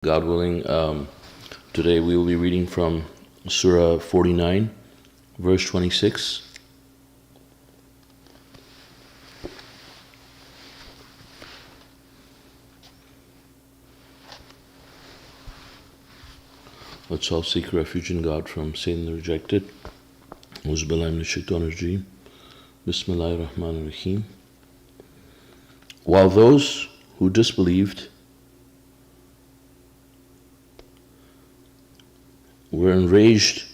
God willing, today we will be reading from Surah 49, verse 26. Let's all seek refuge in God from Satan the rejected. Auzubillahi minash shaitanir rajeem. Bismillahir Rahmanir Rahim. While those who disbelieved were enraged.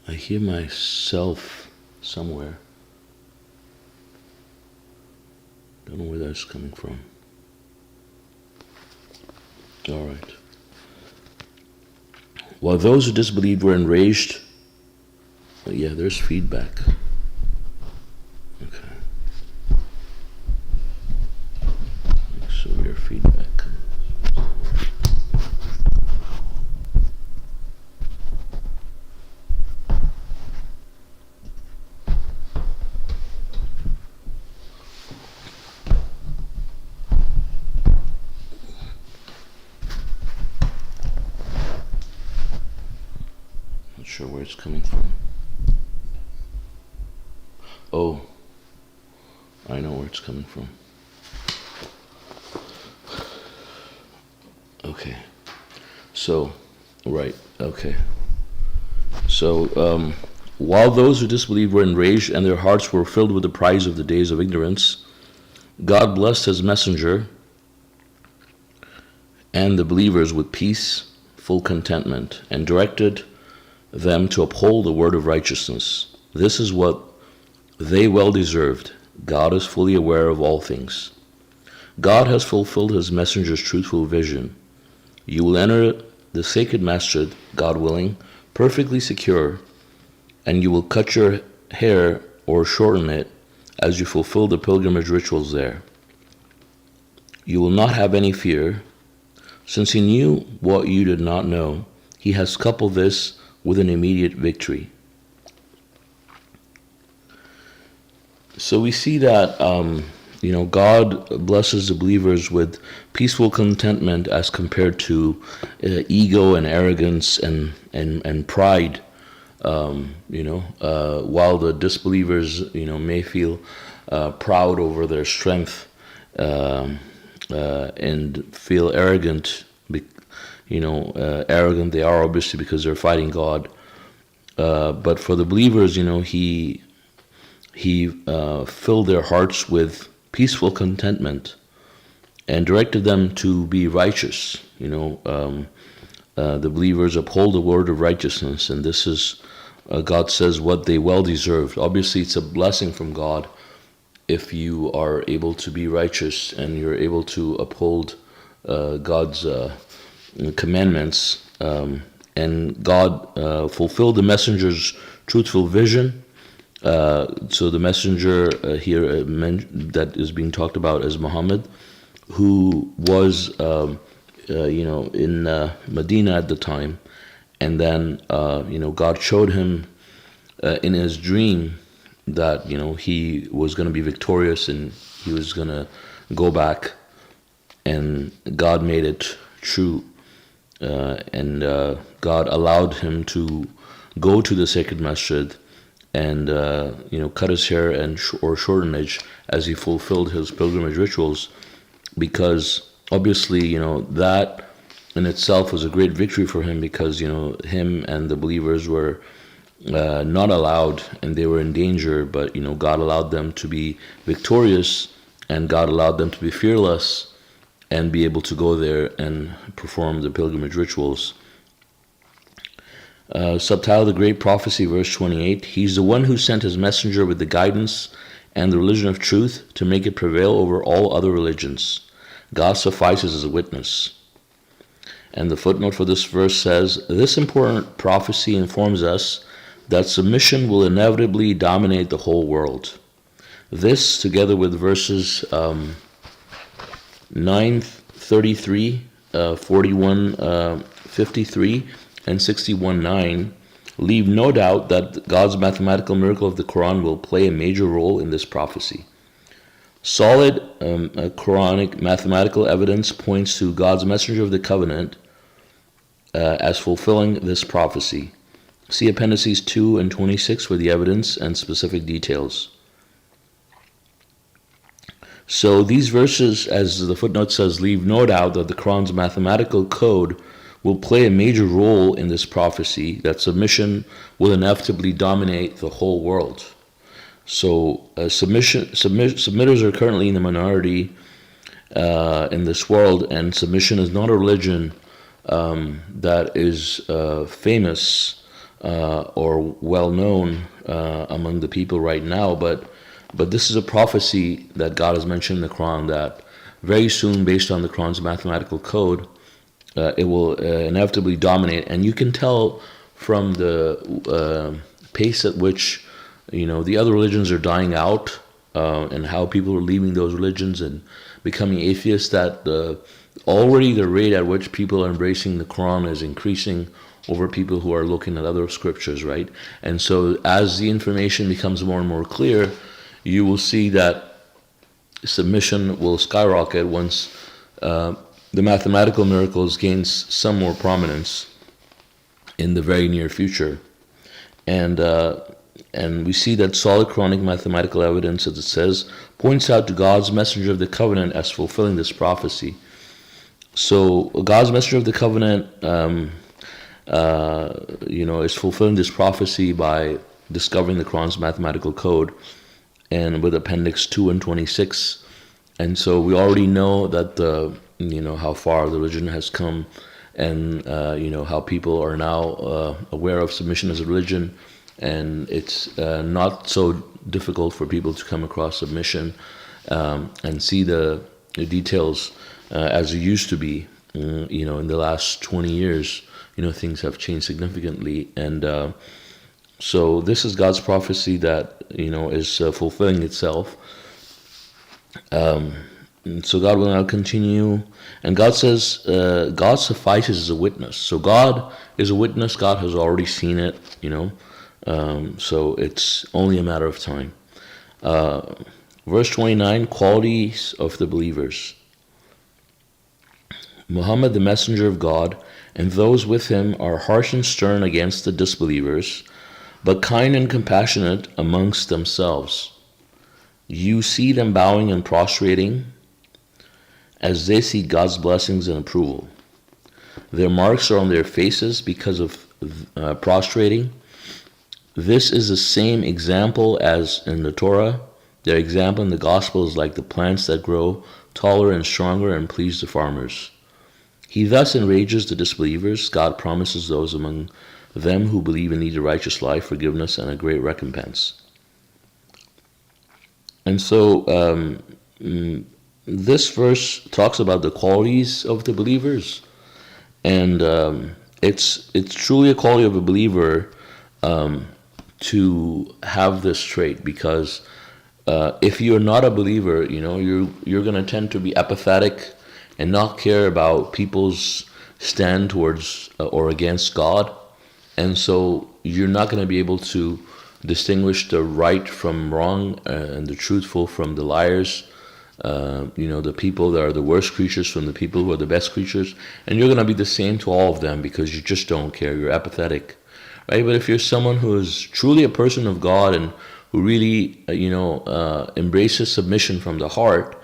I hear myself somewhere. Don't know where that's coming from. All right. While those who disbelieved were enraged. Yeah, there's feedback. Okay. So we are feedback. Not sure where it's coming from. Oh, I know where it's coming from. Okay. So, right, okay. So, while those who disbelieved were enraged and their hearts were filled with the pride of the days of ignorance, God blessed his messenger and the believers with peace, full contentment, and directed them to uphold the word of righteousness. This is what they well deserved. God is fully aware of all things. God has fulfilled his messenger's truthful vision. You will enter the sacred masjid, God willing, perfectly secure, and you will cut your hair or shorten it as you fulfill the pilgrimage rituals there. You will not have any fear. Since he knew what you did not know, he has coupled this with an immediate victory. So we see that God blesses the believers with peaceful contentment as compared to ego and arrogance and pride. While the disbelievers, may feel proud over their strength and feel arrogant. Arrogant they are obviously because they're fighting God. But for the believers, He filled their hearts with peaceful contentment and directed them to be righteous. The believers uphold the word of righteousness, and this is, God says, what they well deserved. Obviously, it's a blessing from God if you are able to be righteous and you're able to uphold God's commandments. And God fulfilled the messenger's truthful vision. So the messenger here that is being talked about is Muhammad, who was, in Medina at the time, and then, God showed him in his dream that, he was going to be victorious and he was going to go back, and God made it true, and God allowed him to go to the sacred masjid and cut his hair or shorten it as he fulfilled his pilgrimage rituals, because obviously that in itself was a great victory for him, because him and the believers were not allowed and they were in danger, but God allowed them to be victorious, and God allowed them to be fearless and be able to go there and perform the pilgrimage rituals. Subtitle: The Great Prophecy, verse 28. He's the one who sent his messenger with the guidance and the religion of truth to make it prevail over all other religions. God suffices as a witness. And the footnote for this verse says, this important prophecy informs us that submission will inevitably dominate the whole world. This, together with verses 9:33, 41:53, and 61:9, leave no doubt that God's mathematical miracle of the Quran will play a major role in this prophecy. Solid Quranic mathematical evidence points to God's messenger of the covenant as fulfilling this prophecy. See Appendices 2 and 26 for the evidence and specific details. So these verses, as the footnote says, leave no doubt that the Quran's mathematical code will play a major role in this prophecy, that submission will inevitably dominate the whole world. So submitters are currently in the minority in this world, and submission is not a religion that is famous or well known among the people right now, but this is a prophecy that God has mentioned in the Quran, that very soon, based on the Quran's mathematical code, it will inevitably dominate. And you can tell from the pace at which the other religions are dying out, and how people are leaving those religions and becoming atheists, that already the rate at which people are embracing the Quran is increasing over people who are looking at other scriptures, right? And so as the information becomes more and more clear, you will see that submission will skyrocket once the mathematical miracles gains some more prominence in the very near future. And we see that solid Quranic mathematical evidence, as it says, points out to God's messenger of the covenant as fulfilling this prophecy. So God's messenger of the covenant, is fulfilling this prophecy by discovering the Quran's mathematical code, and with Appendix 2 and 26. And so we already know that how far the religion has come, and how people are now aware of submission as a religion, and it's not so difficult for people to come across submission and see the details as it used to be. In the last 20 years, things have changed significantly, and so this is God's prophecy that is fulfilling itself. So God will now continue, and God says God suffices as a witness. So God is a witness. God has already seen it. So it's only a matter of time. Verse 29, qualities of the believers. Muhammad, the messenger of God, and those with him are harsh and stern against the disbelievers, but kind and compassionate amongst themselves. You see them bowing and prostrating as they see God's blessings and approval. Their marks are on their faces because of prostrating. This is the same example as in the Torah. Their example in the gospel is like the plants that grow taller and stronger and please the farmers. He thus enrages the disbelievers. God promises those among them who believe and need a righteous life, forgiveness, and a great recompense. And so this verse talks about the qualities of the believers, and it's truly a quality of a believer to have this trait, because if you're not a believer, you're going to tend to be apathetic and not care about people's stand towards or against God. And so you're not going to be able to distinguish the right from wrong, and the truthful from the liars. The people that are the worst creatures from the people who are the best creatures. And you're going to be the same to all of them because you just don't care. You're apathetic, right? But if you're someone who is truly a person of God and who really, embraces submission from the heart,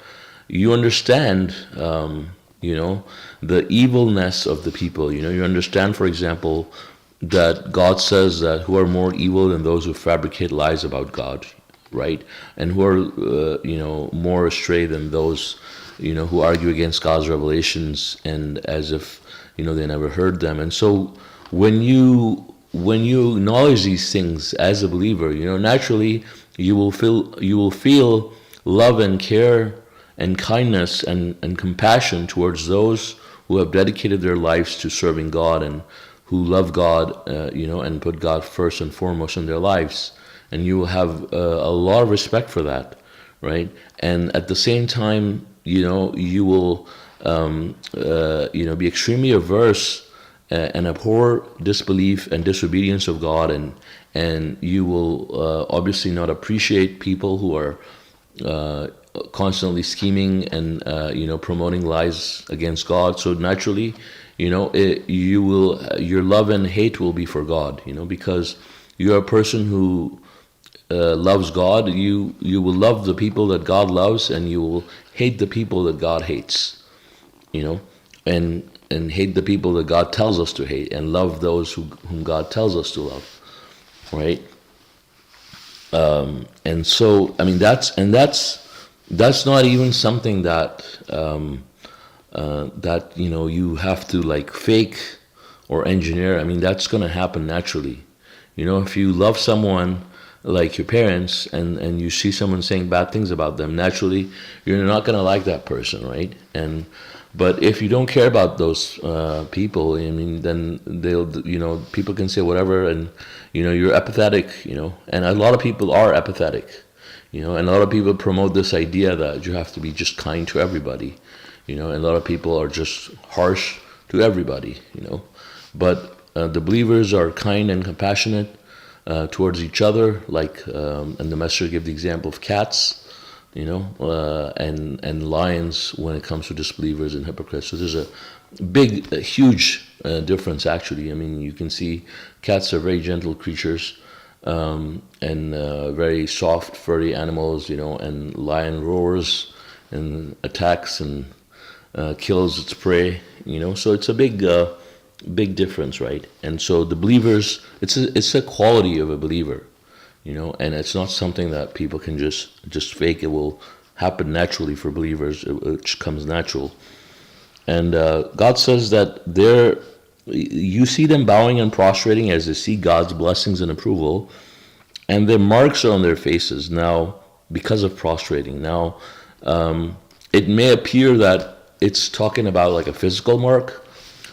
you understand, the evilness of the people. You understand, for example, that God says that who are more evil than those who fabricate lies about God, right? And who are, more astray than those, who argue against God's revelations and as if, they never heard them. And so when you acknowledge these things as a believer, naturally you will feel love and care and kindness and compassion towards those who have dedicated their lives to serving God and who love God, and put God first and foremost in their lives. And you will have a lot of respect for that, right? And at the same time, you will, be extremely averse and abhor disbelief and disobedience of God, and you will obviously not appreciate people who are constantly scheming and promoting lies against God. So naturally, your love and hate will be for God. Because you're a person who loves God. You will love the people that God loves, and you will hate the people that God hates. And hate the people that God tells us to hate, and love those whom God tells us to love. Right? And so, I mean, that's not even something that you have to like fake or engineer. I mean, that's going to happen naturally. If you love someone like your parents, and you see someone saying bad things about them, naturally you're not going to like that person, right? But if you don't care about those people, I mean, then people can say whatever, and you're apathetic, and a lot of people are apathetic, and a lot of people promote this idea that you have to be just kind to everybody, and a lot of people are just harsh to everybody, but the believers are kind and compassionate towards each other, like and the Messenger gave the example of cats, and lions when it comes to disbelievers and hypocrites. So there's a huge difference, actually. I mean, you can see cats are very gentle creatures, and very soft, furry animals, and lion roars and attacks and kills its prey, So it's a big difference, right? And so the believers, it's a quality of a believer. And it's not something that people can just fake. It will happen naturally for believers. It comes natural. And God says that you see them bowing and prostrating as they see God's blessings and approval, and their marks are on their faces now because of prostrating. Now, it may appear that it's talking about like a physical mark,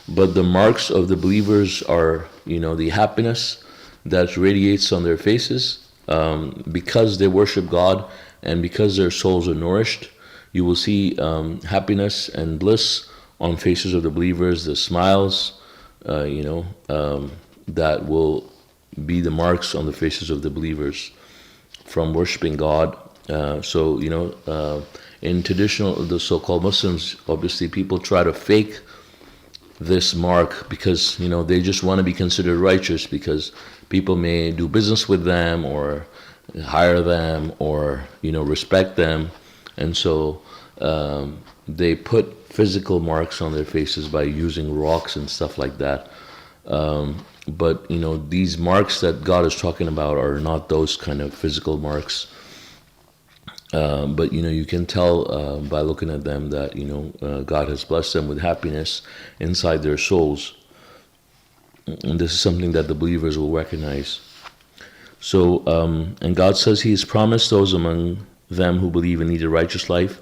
but the marks of the believers are, the happiness that radiates on their faces. Because they worship God and because their souls are nourished, you will see happiness and bliss on faces of the believers, the smiles, that will be the marks on the faces of the believers from worshiping God. In the so-called Muslims, obviously people try to fake this mark because they just want to be considered righteous, because people may do business with them or hire them or respect them, and so they put physical marks on their faces by using rocks and stuff like that. But these marks that God is talking about are not those kind of physical marks. But you can tell by looking at them that God has blessed them with happiness inside their souls, and this is something that the believers will recognize. So, and God says He has promised those among them who believe and lead a righteous life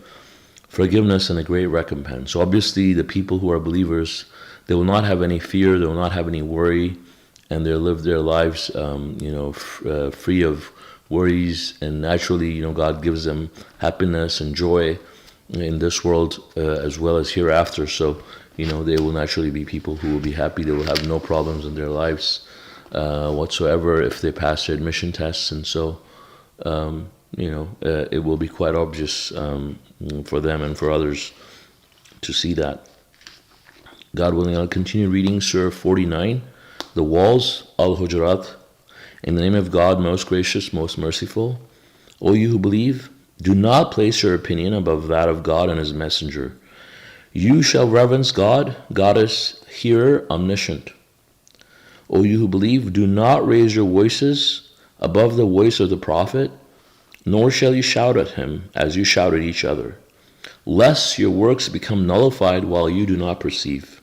forgiveness and a great recompense. So obviously, the people who are believers, they will not have any fear, they will not have any worry, and they'll live their lives, free of worries, and naturally, God gives them happiness and joy in this world as well as hereafter. So, they will naturally be people who will be happy. They will have no problems in their lives whatsoever if they pass their admission tests. And so, it will be quite obvious for them and for others to see that. God willing, I'll continue reading Surah 49, the walls, Al-Hujurat. In the name of God, most gracious, most merciful. O you who believe, do not place your opinion above that of God and His messenger. You shall reverence God, Goddess, hearer, omniscient. O you who believe, do not raise your voices above the voice of the Prophet, nor shall you shout at him as you shout at each other, lest your works become nullified while you do not perceive.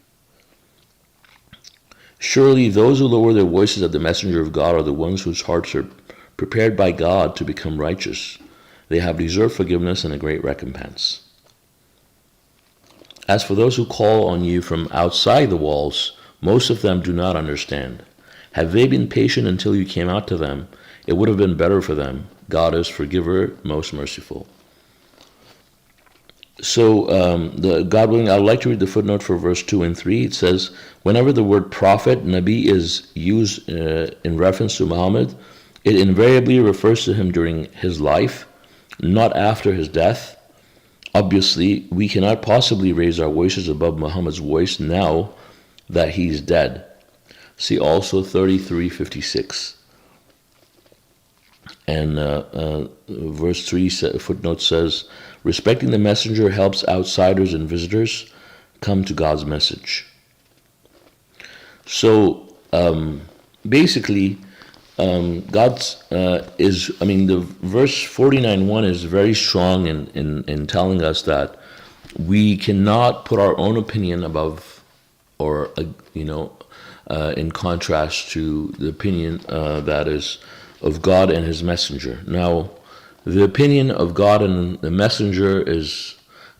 Surely those who lower their voices at the messenger of God are the ones whose hearts are prepared by God to become righteous. They have deserved forgiveness and a great recompense. As for those who call on you from outside the walls, most of them do not understand. Had they been patient until you came out to them, it would have been better for them. God is forgiver, most merciful. So, God willing, I'd like to read the footnote for verse 2 and 3. It says, whenever the word prophet, Nabi, is used in reference to Muhammad, it invariably refers to him during his life, not after his death, Obviously, we cannot possibly raise our voices above Muhammad's voice now that he's dead. See also 33:56. And verse 3 footnote says, respecting the messenger helps outsiders and visitors come to God's message. So basically, God's the verse 49:1 is very strong in telling us that we cannot put our own opinion above, or in contrast to the opinion that is of God and His messenger. Now, the opinion of God and the messenger is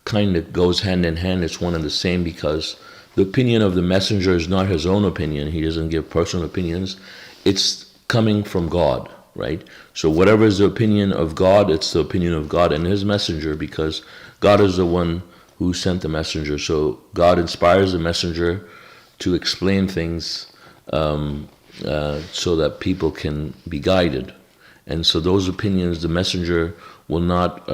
kind of goes hand in hand. It's one and the same, because the opinion of the messenger is not his own opinion. He doesn't give personal opinions. It's coming from God, right? So whatever is the opinion of God, it's the opinion of God and His messenger, because God is the one who sent the messenger. So God inspires the messenger to explain things so that people can be guided. And so those opinions, the messenger will not,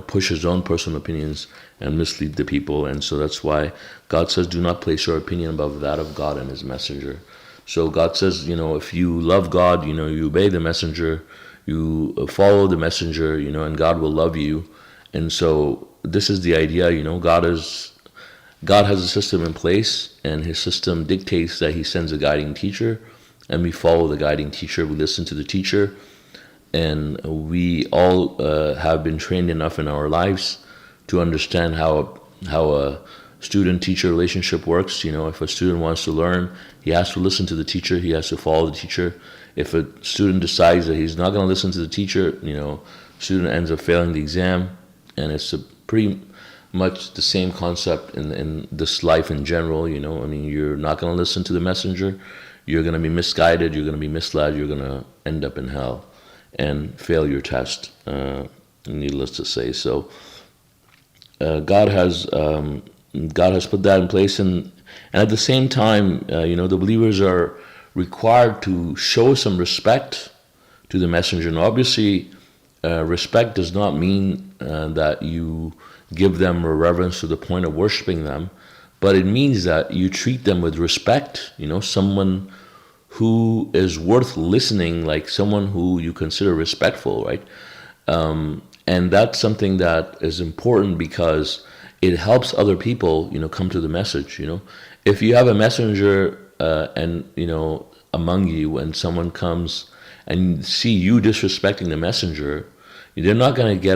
push his own personal opinions and mislead the people. And so that's why God says, do not place your opinion above that of God and His messenger. So God says, if you love God, you obey the messenger, you follow the messenger, and God will love you. And so this is the idea, God has a system in place, and His system dictates that He sends a guiding teacher, and we follow the guiding teacher. We listen to the teacher, and we all have been trained enough in our lives to understand how a student-teacher relationship works. If a student wants to learn, he has to listen to the teacher. He has to follow the teacher. If a student decides that he's not going to listen to the teacher, student ends up failing the exam, and it's pretty much the same concept in this life in general. You're not going to listen to the messenger. You're going to be misguided. You're going to be misled. You're going to end up in hell and fail your test, needless to say. So God has put that in place, and at the same time, the believers are required to show some respect to the messenger. And obviously, respect does not mean that you give them reverence to the point of worshiping them, but it means that you treat them with respect. Someone who is worth listening, like someone who you consider respectful, right? And that's something that is important, because it helps other people, come to the message. If you have a messenger among you, and someone comes and see you disrespecting the messenger, they're not going to get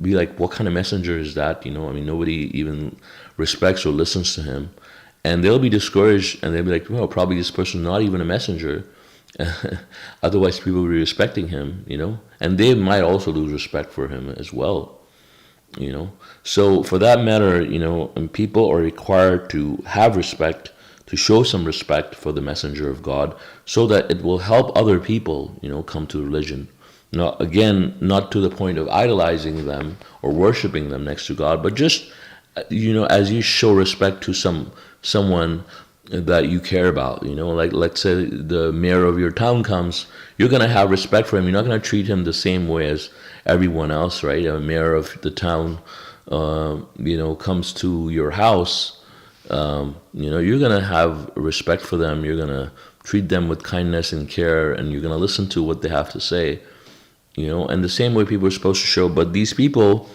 be like, what kind of messenger is that? Nobody even respects or listens to him. And they'll be discouraged, and they'll be like, well, probably this person's not even a messenger. Otherwise, people will be respecting him, and they might also lose respect for him as well, So for that matter, and people are required to have respect, to show some respect for the messenger of God, so that it will help other people, come to religion. Now, again, not to the point of idolizing them or worshiping them next to God, but just, as you show respect to someone that you care about, like let's say the mayor of your town comes, you're going to have respect for him. You're not going to treat him the same way as everyone else, right? A mayor of the town, comes to your house, you're going to have respect for them. You're going to treat them with kindness and care, and you're going to listen to what they have to say, and the same way people are supposed to show. But these people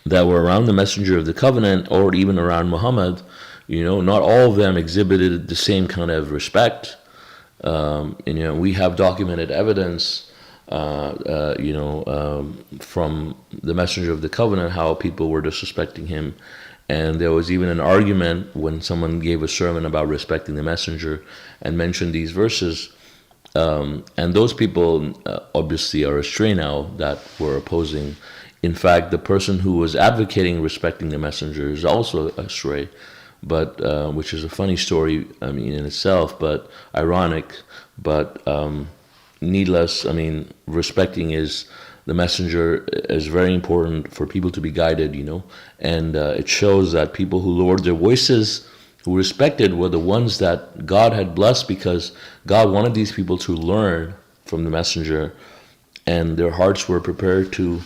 that were around the messenger of the covenant, or even around Muhammad, not all of them exhibited the same kind of respect. We have documented evidence, from the messenger of the covenant, how people were disrespecting him. And there was even an argument when someone gave a sermon about respecting the messenger and mentioned these verses. And those people obviously are astray now, that were opposing. In fact, the person who was advocating respecting the messenger is also astray, but which is a funny story, in itself, but ironic. But needless, respecting the messenger is very important for people to be guided, and it shows that people who lowered their voices, who respected, were the ones that God had blessed, because God wanted these people to learn from the messenger, and their hearts were prepared to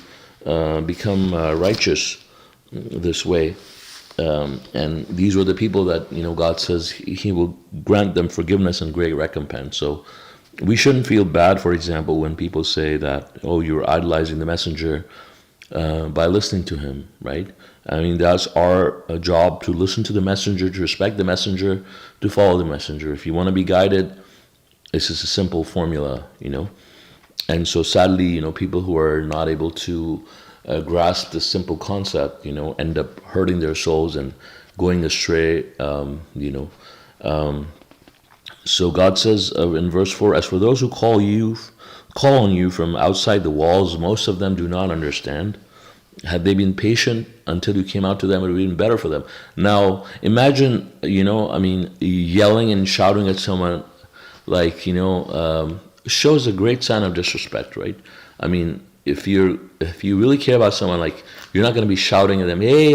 become righteous this way. And these were the people that, God says he will grant them forgiveness and great recompense. So we shouldn't feel bad, for example, when people say that, oh, you're idolizing the messenger by listening to him, right? I mean, that's our job, to listen to the messenger, to respect the messenger, to follow the messenger. If you want to be guided, it's just a simple formula. And so sadly, people who are not able to grasp this simple concept, end up hurting their souls and going astray. So God says in verse 4, as for those who call on you from outside the walls, most of them do not understand. Had they been patient until you came out to them, it would have been better for them. Now, imagine, yelling and shouting at someone, shows a great sign of disrespect, right? I mean, if you really care about someone, you're not going to be shouting at them, hey,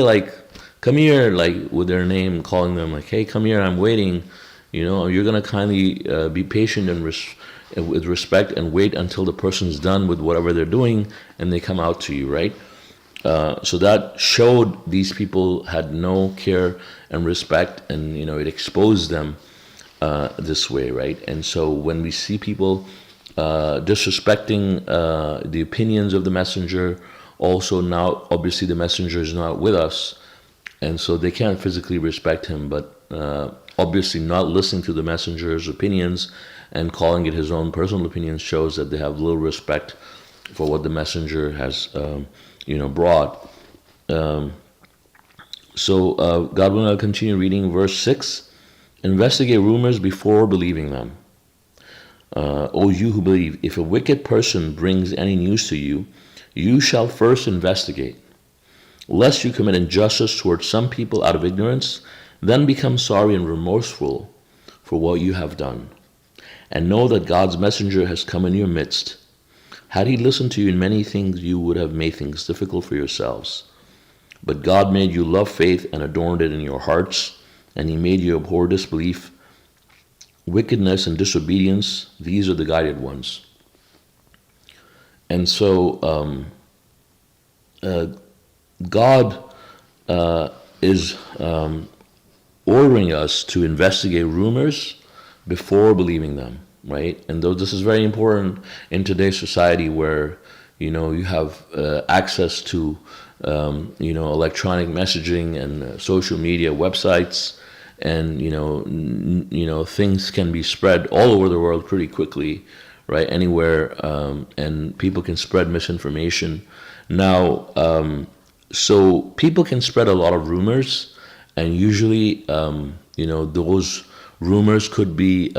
come here, with their name, calling them, hey, come here, I'm waiting. You're going to kindly be patient and with respect and wait until the person's done with whatever they're doing and they come out to you, right? So that showed these people had no care and respect, and it exposed them this way, right? And so when we see people disrespecting the opinions of the messenger, also now obviously the messenger is not with us, and so they can't physically respect him, but obviously not listening to the messenger's opinions and calling it his own personal opinions shows that they have little respect for what the messenger has brought. So God will now continue reading verse 6. Investigate rumors before believing them. O you who believe, if a wicked person brings any news to you, you shall first investigate, lest you commit injustice towards some people out of ignorance, then become sorry and remorseful for what you have done. And know that God's messenger has come in your midst. Had he listened to you in many things, you would have made things difficult for yourselves. But God made you love faith and adorned it in your hearts, and he made you abhor disbelief, wickedness, and disobedience. These are the guided ones. And so God is ordering us to investigate rumors before believing them, right? And though this is very important in today's society where, you have access to, electronic messaging and social media websites, and, things can be spread all over the world pretty quickly, right? Anywhere, and people can spread misinformation. Now, so people can spread a lot of rumors, and usually, those rumors could be,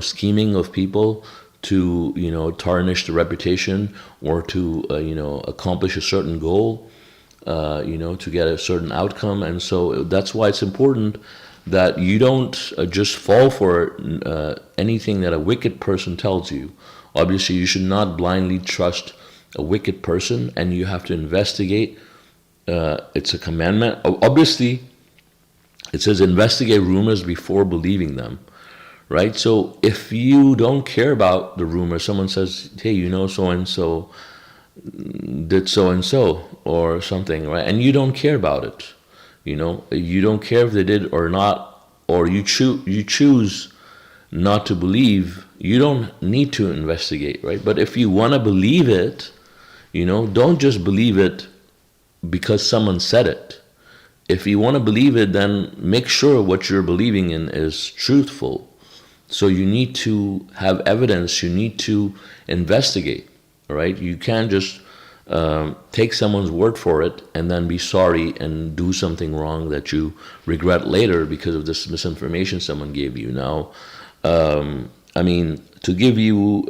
scheming of people to, tarnish the reputation or to, accomplish a certain goal, to get a certain outcome. And so that's why it's important that you don't just fall for anything that a wicked person tells you. Obviously, you should not blindly trust a wicked person, and you have to investigate. It's a commandment. Obviously, it says investigate rumors before believing them, right? So if you don't care about the rumor, someone says, hey, so-and-so did so-and-so or something, right? And you don't care about it. You don't care if they did or not, or you choose not to believe, you don't need to investigate, right? But if you want to believe it, don't just believe it because someone said it. If you want to believe it, then make sure what you're believing in is truthful. So you need to have evidence, you need to investigate, right? You can't just take someone's word for it and then be sorry and do something wrong that you regret later because of this misinformation someone gave you. Now, to give you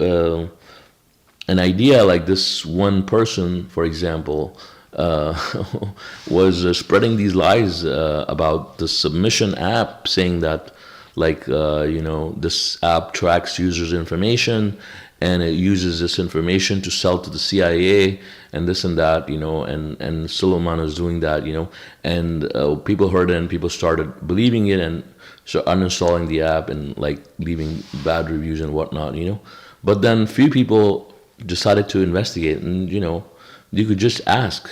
an idea, like this one person, for example, was spreading these lies about the submission app, saying that this app tracks users' information and it uses this information to sell to the CIA and this and that, and Suleman is doing that, and people heard it and people started believing it and so uninstalling the app and leaving bad reviews and whatnot, But then few people decided to investigate, and you could just ask,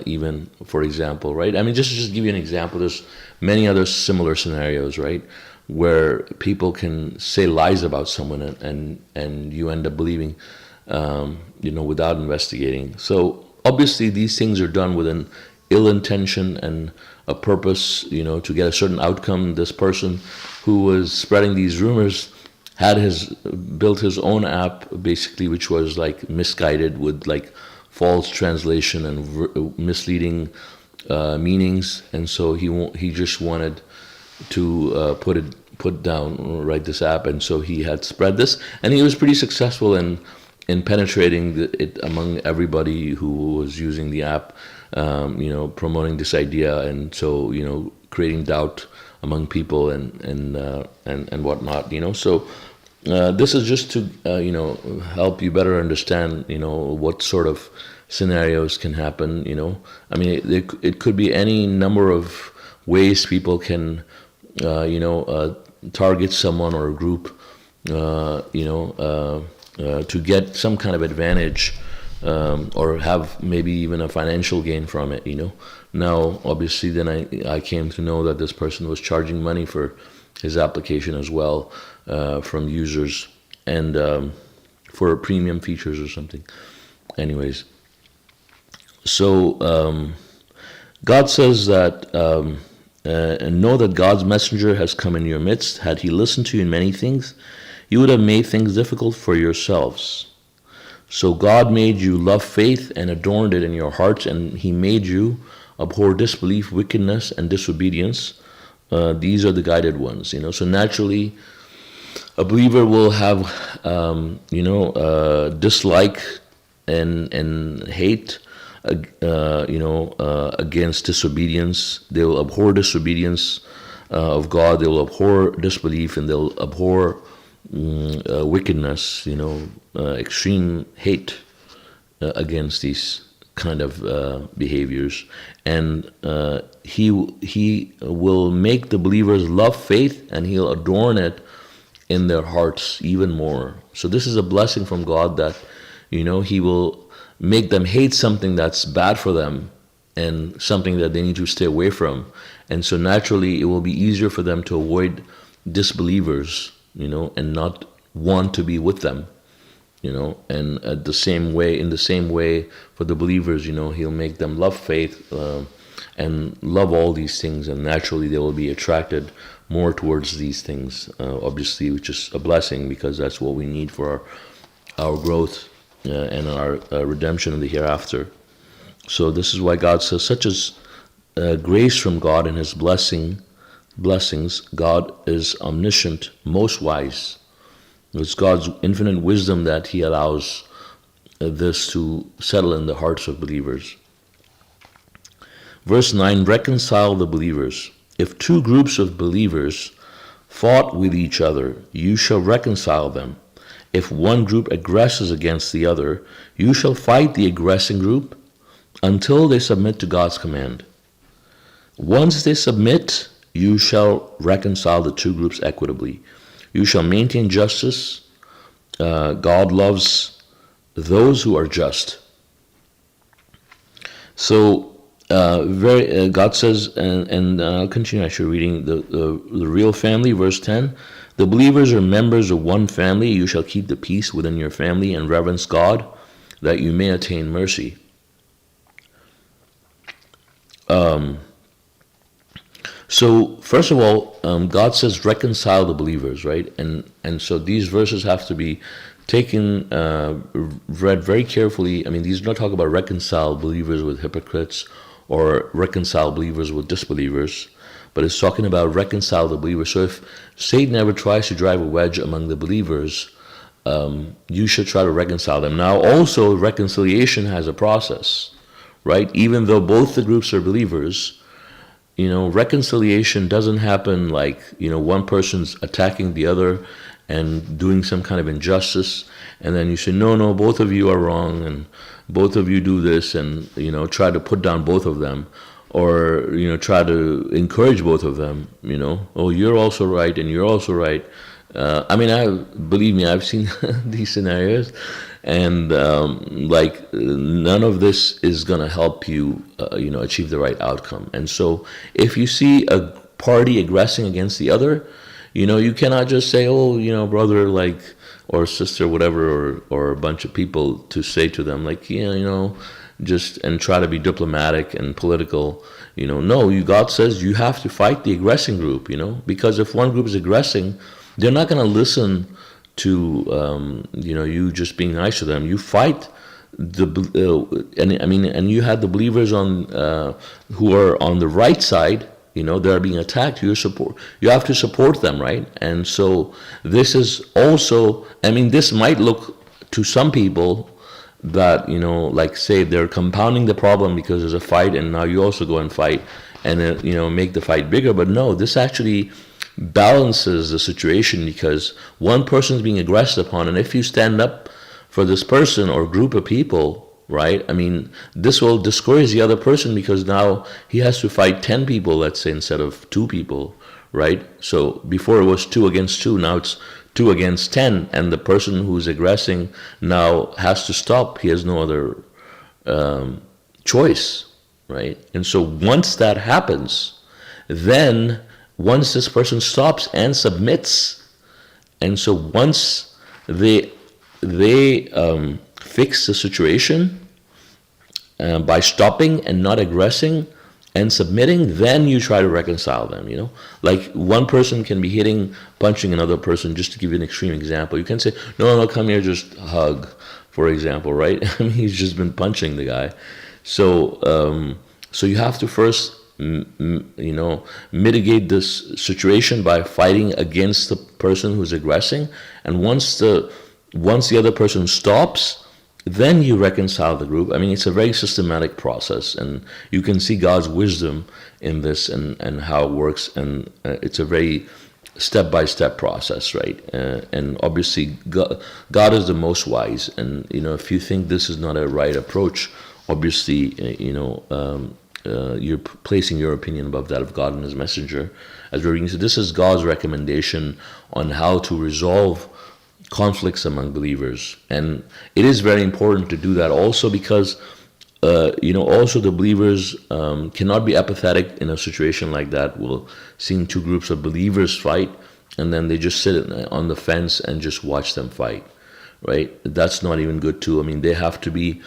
even, for example, right? I mean, just give you an example. There's many other similar scenarios, right, where people can say lies about someone, and you end up believing, without investigating. So obviously, these things are done with an ill intention and a purpose, to get a certain outcome. This person who was spreading these rumors had built his own app, basically, which was like misguided with like false translation and misleading meanings, and so he just wanted to put down, write this app, and so he had spread this, and he was pretty successful in penetrating it among everybody who was using the app, promoting this idea, and so creating doubt among people and whatnot, So this is just to help you better understand what sort of scenarios can happen. I mean, it could be any number of ways people can target someone or a group to get some kind of advantage, or have maybe even a financial gain from it. Now obviously then I came to know that this person was charging money for his application as well, from users, and for premium features or something. Anyways, so God says that, and know that God's messenger has come in your midst. Had he listened to you in many things, you would have made things difficult for yourselves. So God made you love faith and adorned it in your hearts, and he made you abhor disbelief, wickedness, and disobedience. These are the guided ones. So naturally, a believer will have, dislike and hate, against disobedience. They'll abhor disobedience of God. They'll abhor disbelief, and they'll abhor wickedness. Extreme hate against these kind of behaviors, and he will make the believers love faith, and he'll adorn it in their hearts even more. So this is a blessing from God, that he will make them hate something that's bad for them and something that they need to stay away from, and so naturally it will be easier for them to avoid disbelievers, and not want to be with them. And in the same way for the believers, he'll make them love faith and love all these things, and naturally they will be attracted more towards these things, obviously, which is a blessing, because that's what we need for our growth and our redemption in the hereafter. So this is why God says, such as grace from God and his blessings, God is omniscient, most wise. It's God's infinite wisdom that he allows this to settle in the hearts of believers. Verse 9, reconcile the believers. If two groups of believers fought with each other, you shall reconcile them. If one group aggresses against the other, you shall fight the aggressing group until they submit to God's command. Once they submit, you shall reconcile the two groups equitably. You shall maintain justice. God loves those who are just. So, God says, and I'll continue actually reading the real family, verse 10. The believers are members of one family. You shall keep the peace within your family and reverence God, that you may attain mercy. So first of all, God says reconcile the believers, right? And so these verses have to be taken, read very carefully. I mean, these do not talk about reconcile believers with hypocrites or reconcile believers with disbelievers, but it's talking about reconcile the believers. So if Satan ever tries to drive a wedge among the believers, you should try to reconcile them. Now, also, reconciliation has a process, right? Even though both the groups are believers, reconciliation doesn't happen like, one person's attacking the other and doing some kind of injustice, and then you say, no, both of you are wrong, and both of you do this, and, try to put down both of them. or try to encourage both of them. Oh, you're also right, and you're also right. I mean, believe me, I've seen these scenarios, and none of this is gonna help you, achieve the right outcome. And so, if you see a party aggressing against the other, you cannot just say, oh, brother, or sister, whatever, or a bunch of people, to say to them, just, and try to be diplomatic and political. No, God says you have to fight the aggressing group, because if one group is aggressing, they're not going to listen to, you just being nice to them. You fight and you had the believers who are on the right side, they're being attacked. You have to support them, right? And so this is also, this might look to some people that, say they're compounding the problem because there's a fight, and now you also go and fight and make the fight bigger. But no, this actually balances the situation, because one person's being aggressed upon, and if you stand up for this person or group of people, right? This will discourage the other person, because now he has to fight 10 people, let's say, instead of 2 people, right? So before it was 2 against 2, now it's 2 against 10, and the person who's aggressing now has to stop. He has no other choice, right? And so once that happens, then once this person stops and submits, and so once they fix the situation by stopping and not aggressing and submitting, then you try to reconcile them. Like one person can be punching another person. Just to give you an extreme example, you can say, no, come here, just hug, for example, right? He's just been punching the guy. So you have to first mitigate this situation by fighting against the person who's aggressing, and once the other person stops, then you reconcile the group. It's a very systematic process, and you can see God's wisdom in this, and how it works, and it's a very step-by-step process, right? And obviously God is the most wise, and if you think this is not a right approach, obviously you're placing your opinion above that of God and His messenger. As we're reading, so this is God's recommendation on how to resolve conflicts among believers. And it is very important to do that also, because also the believers cannot be apathetic in a situation like that. We'll see 2 groups of believers fight, and then they just sit on the fence and just watch them fight, right? That's not even good too. They have to be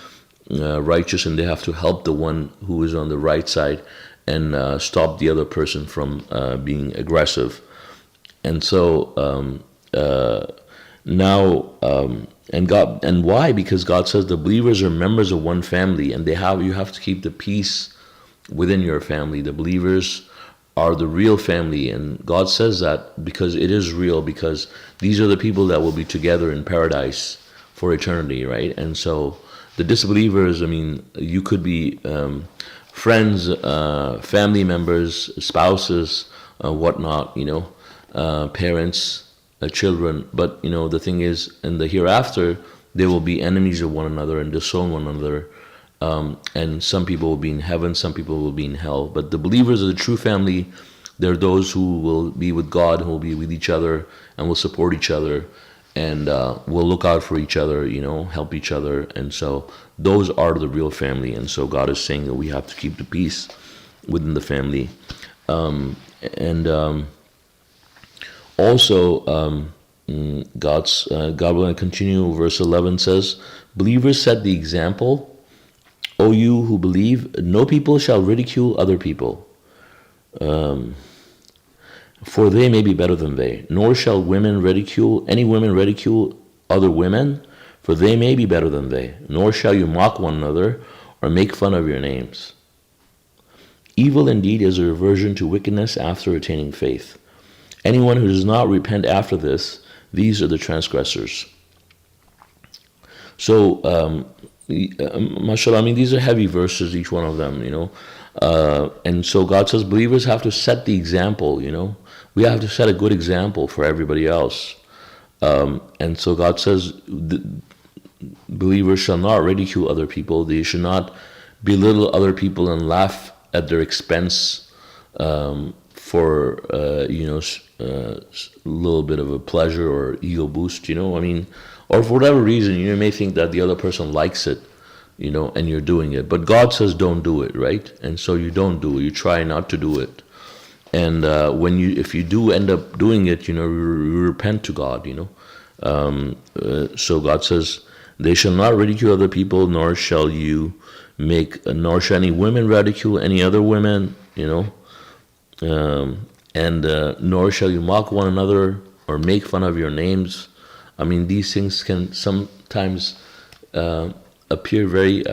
righteous, and they have to help the one who is on the right side and stop the other person from being aggressive. And so and why? Because God says the believers are members of one family, and you have to keep the peace within your family. The believers are the real family, and God says that because it is real, because these are the people that will be together in paradise for eternity, right? And so the disbelievers, you could be friends, family members, spouses, whatnot, parents, children. But, the thing is, in the hereafter, they will be enemies of one another and disown one another. And some people will be in heaven, some people will be in hell. But the believers of the true family, they're those who will be with God, who will be with each other, and will support each other, and we'll look out for each other, help each other. And so those are the real family. And so God is saying that we have to keep the peace within the family. Also, God will continue. Verse 11 says, believers set the example. O you who believe, no people shall ridicule other people, for they may be better than they. Nor shall any women ridicule other women, for they may be better than they. Nor shall you mock one another or make fun of your names. Evil indeed is a reversion to wickedness after attaining faith. Anyone who does not repent after this, these are the transgressors. So, mashallah, these are heavy verses, each one of them, and so God says believers have to set the example, we have to set a good example for everybody else. And so God says believers shall not ridicule other people. They should not belittle other people and laugh at their expense, for a little bit of a pleasure or ego boost. I mean, or for whatever reason, you may think that the other person likes it, and you're doing it. But God says don't do it, right? And so you don't do it. You try not to do it. And if you do end up doing it, you repent to God. So God says, "They shall not ridicule other people, nor shall any women ridicule any other women, and nor shall you mock one another or make fun of your names." I mean, these things can sometimes appear very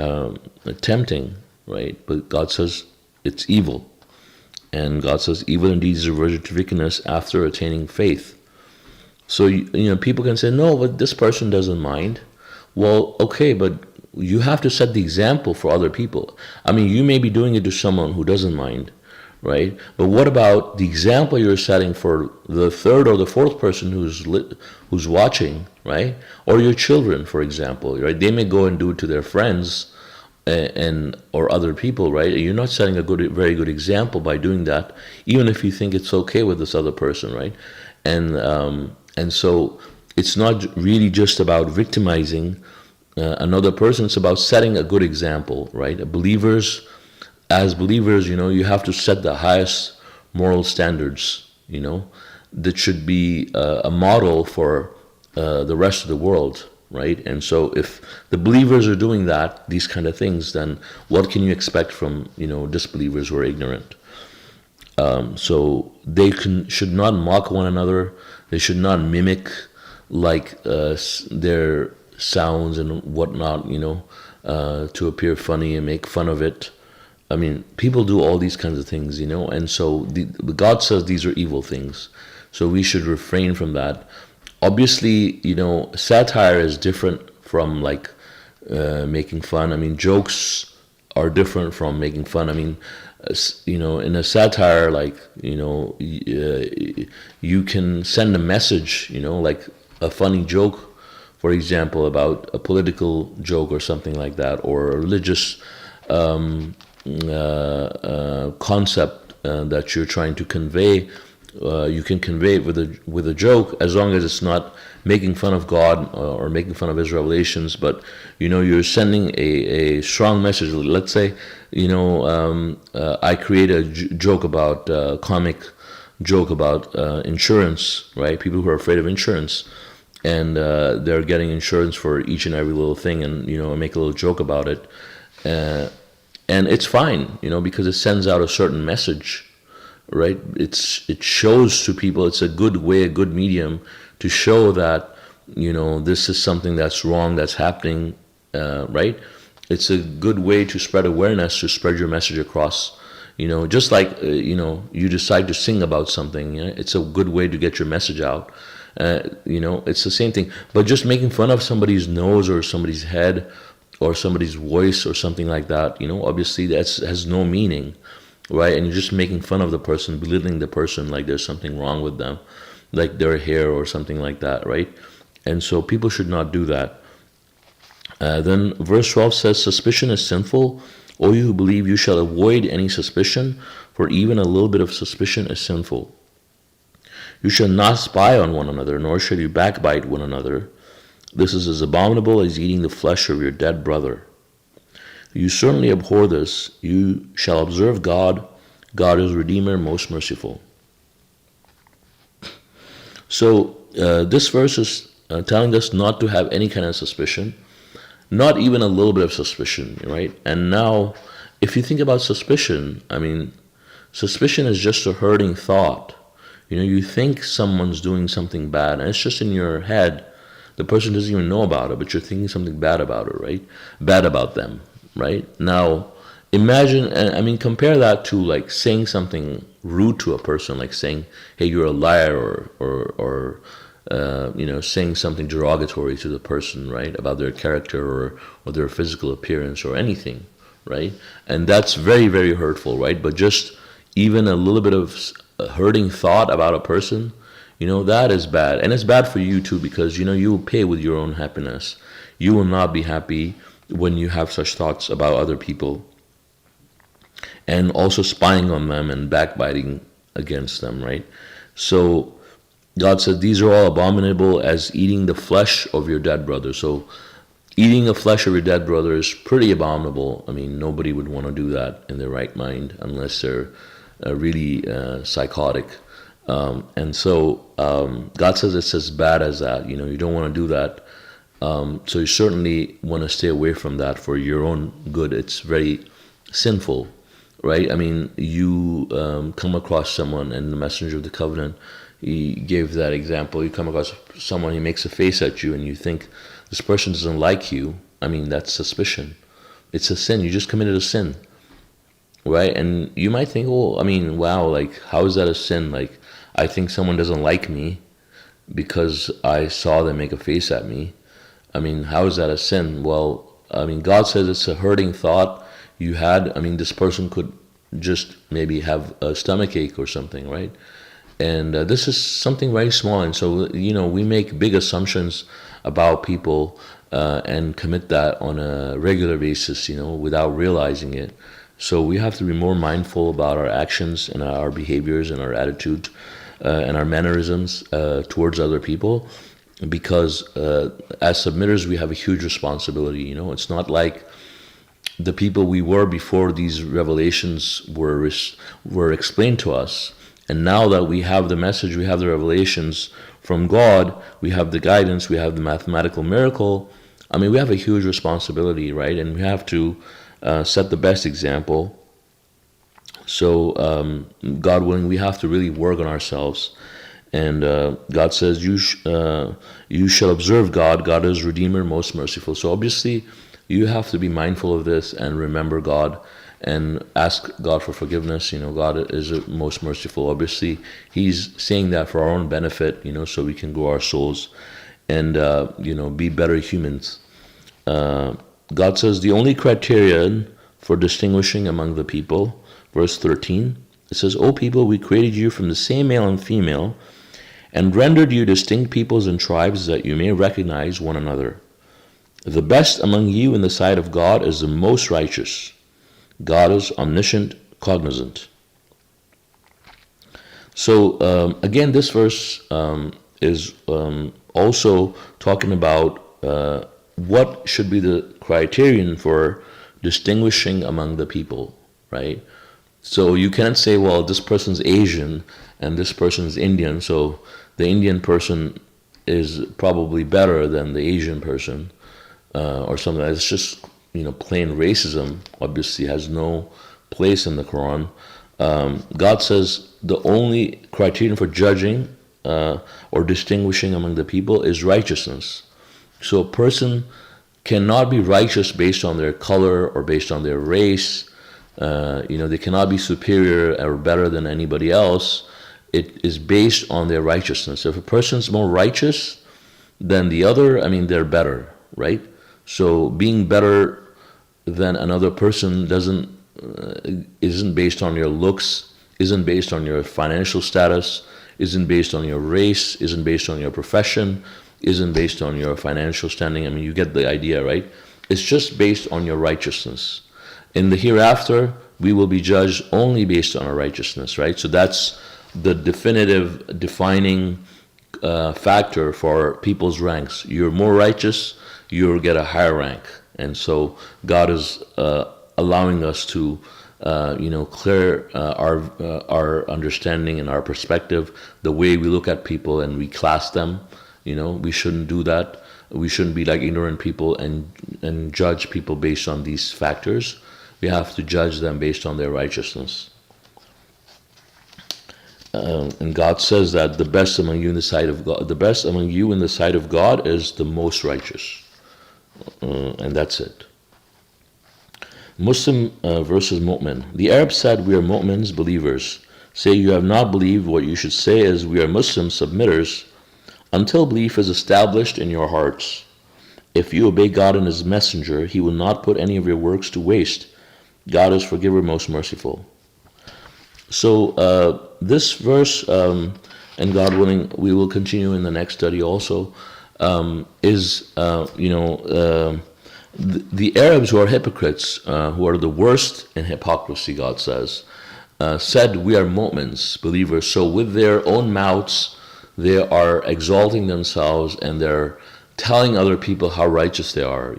tempting, right? But God says it's evil. And God says, "Evil indeed is a reversion to wickedness after attaining faith." So, people can say, "No, but this person doesn't mind." Well, okay, but you have to set the example for other people. I mean, you may be doing it to someone who doesn't mind, right? But what about the example you're setting for the third or the fourth person who's watching, right? Or your children, for example, right? They may go and do it to their friends or other people, right? You're not setting a very good example by doing that, even if you think it's okay with this other person, right? And so it's not really just about victimizing another person. It's about setting a good example, right? As believers, you have to set the highest moral standards, that should be a model for the rest of the world, right? And so if the believers are doing these kind of things, then what can you expect from, disbelievers who are ignorant? So they should not mock one another. They should not mimic their sounds and whatnot, to appear funny and make fun of it. I mean, people do all these kinds of things, and so God says these are evil things. So we should refrain from that. Obviously, satire is different from making fun. I mean, jokes are different from making fun. I mean, in a satire, you can send a message, like a funny joke, for example, about a political joke or something like that, or a religious concept that you're trying to convey. You can convey it with a joke, as long as it's not making fun of God or making fun of His revelations. But you're sending a strong message. Let's say I create a joke about comic joke about insurance, right? People who are afraid of insurance, and they're getting insurance for each and every little thing, and I make a little joke about it, and it's fine, because it sends out a certain message. Right, it shows to people. It's a good way, a good medium to show that this is something that's wrong, that's happening. Right, it's a good way to spread awareness, to spread your message across. Just like you decide to sing about something. It's a good way to get your message out. It's the same thing. But just making fun of somebody's nose or somebody's head or somebody's voice or something like that, obviously that has no meaning. Right, and you're just making fun of the person, belittling the person, like there's something wrong with them, like their hair or something like that, right? And so people should not do that. Then verse 12 says, "Suspicion is sinful. O you who believe, you shall avoid any suspicion, for even a little bit of suspicion is sinful. You shall not spy on one another, nor shall you backbite one another. This is as abominable as eating the flesh of your dead brother. You certainly abhor this. You shall observe God. God is Redeemer, most merciful." So this verse is telling us not to have any kind of suspicion, not even a little bit of suspicion, right? And now, if you think about suspicion, I mean, suspicion is just a hurting thought. You think someone's doing something bad, and it's just in your head. The person doesn't even know about it, but you're thinking something bad about it, right? Bad about them. Right? Now, imagine, I mean, compare that to saying something rude to a person, like saying, "Hey, you're a liar," or saying something derogatory to the person, right, about their character or their physical appearance or anything, right? And that's very, very hurtful, right? But just even a little bit of a hurting thought about a person, that is bad. And it's bad for you too, because, you will pay with your own happiness. You will not be happy when you have such thoughts about other people. and also spying on them and backbiting against them, right? So God said, these are all abominable as eating the flesh of your dead brother. So eating the flesh of your dead brother is pretty abominable. I mean, nobody would want to do that in their right mind unless they're really psychotic. And so God says it's as bad as that. You know, you don't want to do that. So you certainly want to stay away from that for your own good. It's very sinful, right? I mean, you come across someone, and the messenger of the covenant, he gave that example. You come across someone, he makes a face at you, and you think this person doesn't like you. I mean, that's suspicion. It's a sin. You just committed a sin, right? And you might think, oh, I mean, wow, like, how is that a sin? Like, I think someone doesn't like me because I saw them make a face at me. I mean, how is that a sin? Well, I mean, God says it's a hurting thought you had. I mean, this person could just maybe have a stomach ache or something, right? And this is something very small. And so, you know, we make big assumptions about people and commit that on a regular basis, you know, without realizing it. So we have to be more mindful about our actions and our behaviors and our attitude and our mannerisms towards other people, because as submitters, we have a huge responsibility. You know, it's not like the people we were before these revelations were explained to us. And now that we have the message, we have the revelations from God, we have the guidance, we have the mathematical miracle. I mean, we have a huge responsibility, right? And we have to set the best example. So, God willing, we have to really work on ourselves. And God says, you shall observe God. God is Redeemer, most merciful. So obviously, you have to be mindful of this and remember God and ask God for forgiveness. You know, God is most merciful. Obviously, He's saying that for our own benefit, you know, so we can grow our souls and, you know, be better humans. God says the only criterion for distinguishing among the people, verse 13, it says, O people, we created you from the same male and female and rendered you distinct peoples and tribes that you may recognize one another. The best among you in the sight of God is the most righteous. God is omniscient, cognizant. So again, this verse is also talking about what should be the criterion for distinguishing among the people, right? So you can't say, well, this person's Asian and this person's Indian, so the Indian person is probably better than the Asian person or something. It's just, you know, plain racism obviously has no place in the Quran. God says the only criterion for judging or distinguishing among the people is righteousness. So a person cannot be righteous based on their color or based on their race. You know, they cannot be superior or better than anybody else. It is based on their righteousness. If a person's more righteous than the other, I mean, they're better, right? So being better than another person isn't based on your looks, isn't based on your financial status, isn't based on your race, isn't based on your profession, isn't based on your financial standing. I mean, you get the idea, right? It's just based on your righteousness. In the hereafter, we will be judged only based on our righteousness, right? So that's the definitive defining factor for people's ranks. You're more righteous, you'll get a higher rank. And so God is allowing us to, you know, clear our understanding and our perspective, the way we look at people and we class them. You know, we shouldn't do that. We shouldn't be like ignorant people and judge people based on these factors. We have to judge them based on their righteousness. And God says that the best among you in the sight of God, the best among you in the sight of God is the most righteous. And that's it. Muslim versus Mu'min. The Arabs said, we are Mu'mins, believers. Say you have not believed. What you should say is, we are Muslims, submitters, until belief is established in your hearts. If you obey God and His messenger, He will not put any of your works to waste. God is forgiver, most merciful. So this verse, and God willing, we will continue in the next study also, is, The Arabs, who are hypocrites, who are the worst in hypocrisy, God says, said, "We are mu'mins, believers." So with their own mouths, they are exalting themselves and they're telling other people how righteous they are,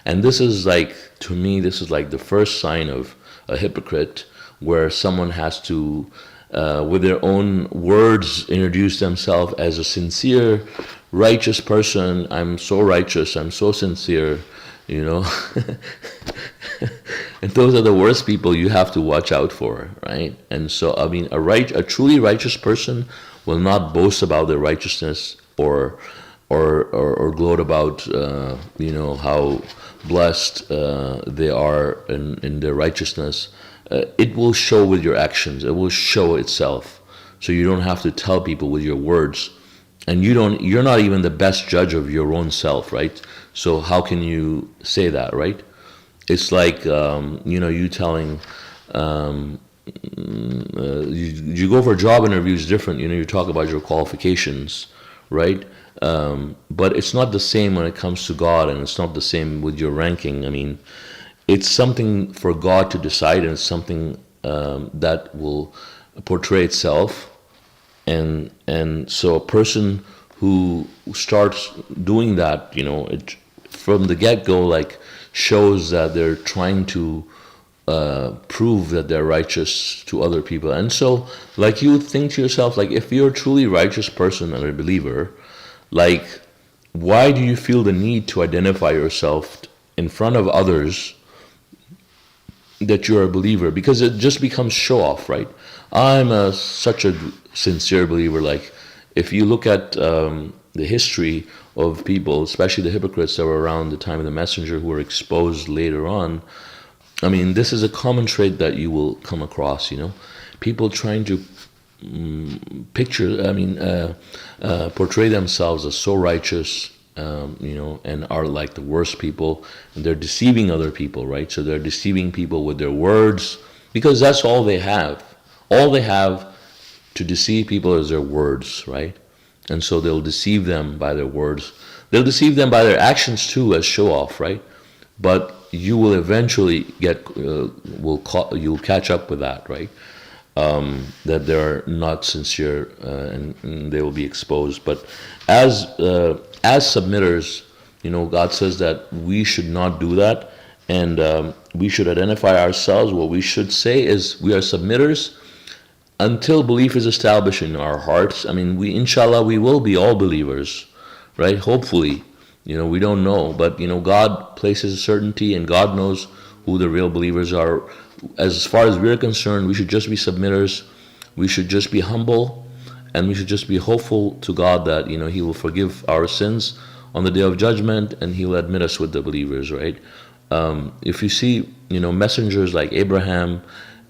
And this is like, to me, this is like the first sign of a hypocrite, where someone has to, with their own words, introduce themselves as a sincere, righteous person. I'm so righteous, I'm so sincere, And those are the worst people you have to watch out for, right? And so, I mean, a truly righteous person will not boast about their righteousness or gloat about, how blessed they are in their righteousness. It will show with your actions. It will show itself. So you don't have to tell people with your words, and you're not even the best judge of your own self, right? So how can you say that, right? It's like, you telling, you go for job interviews different, you talk about your qualifications, right? But it's not the same when it comes to God, and it's not the same with your ranking. I mean, it's something for God to decide, and it's something that will portray itself. And so a person who starts doing that, it, from the get-go, like, shows that they're trying to prove that they're righteous to other people. And so, like, you would think to yourself, like, if you're a truly righteous person and a believer, like, why do you feel the need to identify yourself in front of others that you're a believer? Because it just becomes show off, right? I'm such a sincere believer. Like, if you look at the history of people, especially the hypocrites that were around the time of the messenger, who were exposed later on, I mean, this is a common trait that you will come across, people trying to portray themselves as so righteous, and are like the worst people, and they're deceiving other people, right? So they're deceiving people with their words, because that's all they have. All they have to deceive people is their words, right? And so they'll deceive them by their words. They'll deceive them by their actions too, as show off, right? But you will eventually you'll catch up with that, right? That they're not sincere, and they will be exposed. But as submitters, God says that we should not do that, and we should identify ourselves. What we should say is we are submitters until belief is established in our hearts. I mean, inshallah, we will be all believers, right? Hopefully, we don't know, but God places a certainty, and God knows who the real believers are. As far as we're concerned, we should just be submitters. We should just be humble, and we should just be hopeful to God that He will forgive our sins on the day of judgment, and He will admit us with the believers, right? If you see messengers like Abraham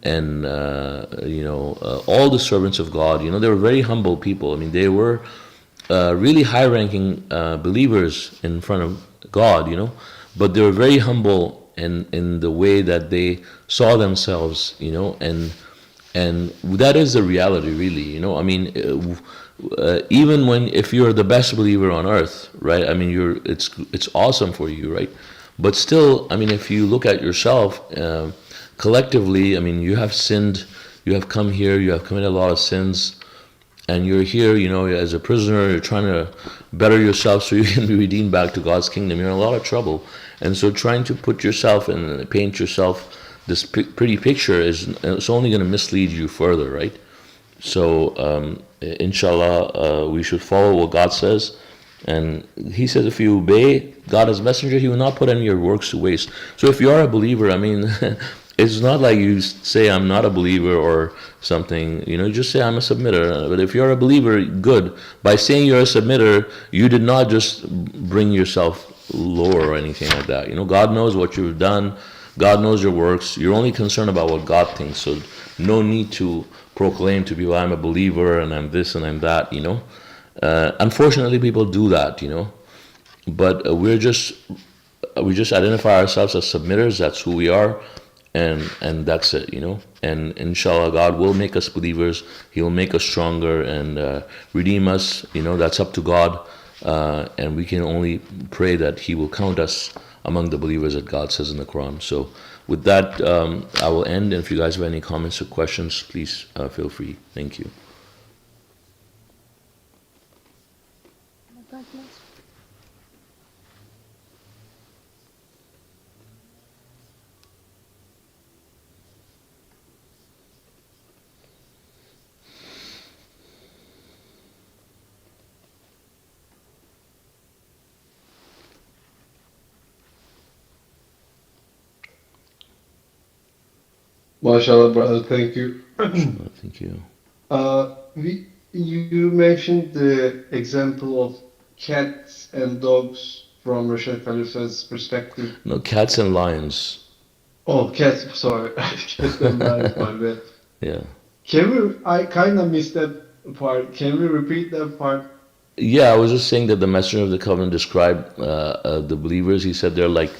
and all the servants of God, they were very humble people. I mean, they were really high-ranking believers in front of God, but they were very humble in the way that they saw themselves, and that is the reality, really. I mean, even if you're the best believer on earth, right? I mean, it's awesome for you, right? But still, I mean, if you look at yourself collectively, I mean, you have sinned, you have come here, you have committed a lot of sins, and you're here, as a prisoner, you're trying to better yourself so you can be redeemed back to God's kingdom. You're in a lot of trouble. And so trying to put yourself and paint yourself this pretty picture it's only going to mislead you further, right? So, inshallah, we should follow what God says. And He says if you obey God as messenger, He will not put any of your works to waste. So if you are a believer, I mean, it's not like you say I'm not a believer or something, you just say I'm a submitter. But if you're a believer, good. By saying you're a submitter, you did not just bring yourself lower or anything like that. God knows what you've done. God knows your works. You're only concerned about what God thinks. So no need to proclaim to people I'm a believer and I'm this and I'm that, Unfortunately, people do that, But we just identify ourselves as submitters. That's who we are. And that's it, And inshallah, God will make us believers. He will make us stronger and redeem us. That's up to God. And we can only pray that He will count us among the believers that God says in the Quran. So with that, I will end. And if you guys have any comments or questions, please feel free. Thank you. MashaAllah, brother. Thank you. Thank you. You mentioned the example of cats and dogs from Rashid Khalifa's perspective. No, cats and lions. Oh, cats. Sorry, cats and lions. My bad. Yeah. I kind of missed that part. Can we repeat that part? Yeah, I was just saying that the messenger of the covenant described the believers. He said they're like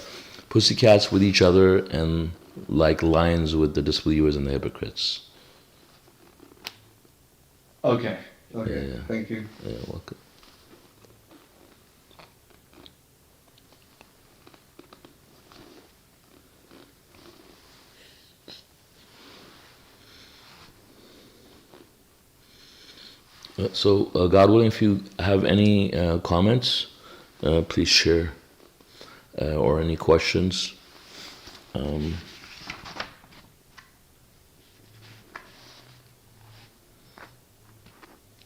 pussycats with each other and like lions with the disbelievers and the hypocrites. Okay. Yeah, Okay. yeah. Thank you. Yeah, welcome. So, God willing, if you have any comments, please share, or any questions. Um,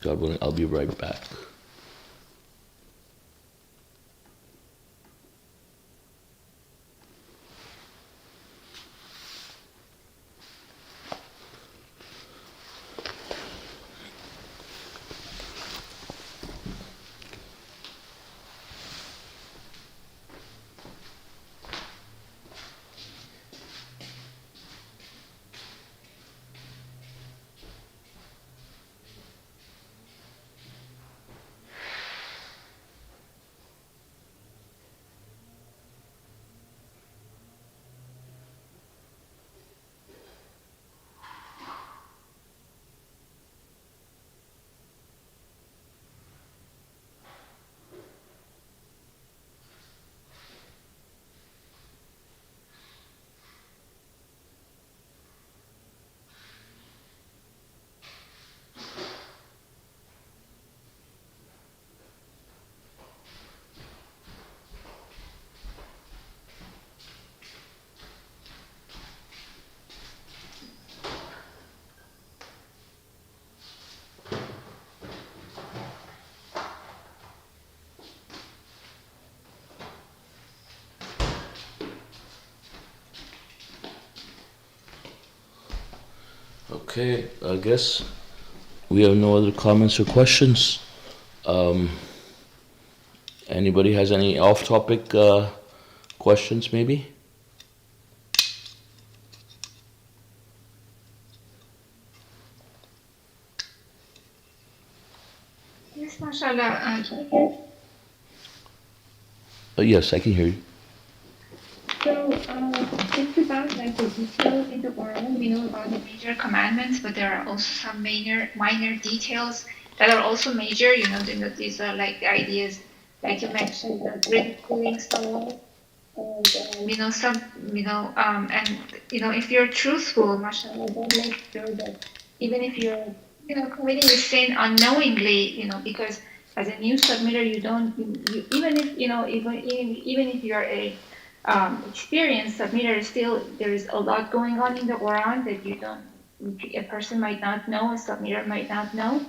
God willing, I'll be right back. Okay, I guess we have no other comments or questions. Um, Anybody has any off-topic questions, maybe? Yes, mashallah. Can you hear? Yes, I can hear you. So, it's about like the details in the Quran. We know about the major commandments, but there are also some minor details that are also major. These are like the ideas, like you mentioned, ridiculing someone, and some, and if you're truthful, mashallah, don't make sure that even if you're, committing a sin unknowingly, because as a new submitter, you don't, even if, even if you're a experienced submitter, still there is a lot going on in the Quran that you don't, a person might not know, a submitter might not know.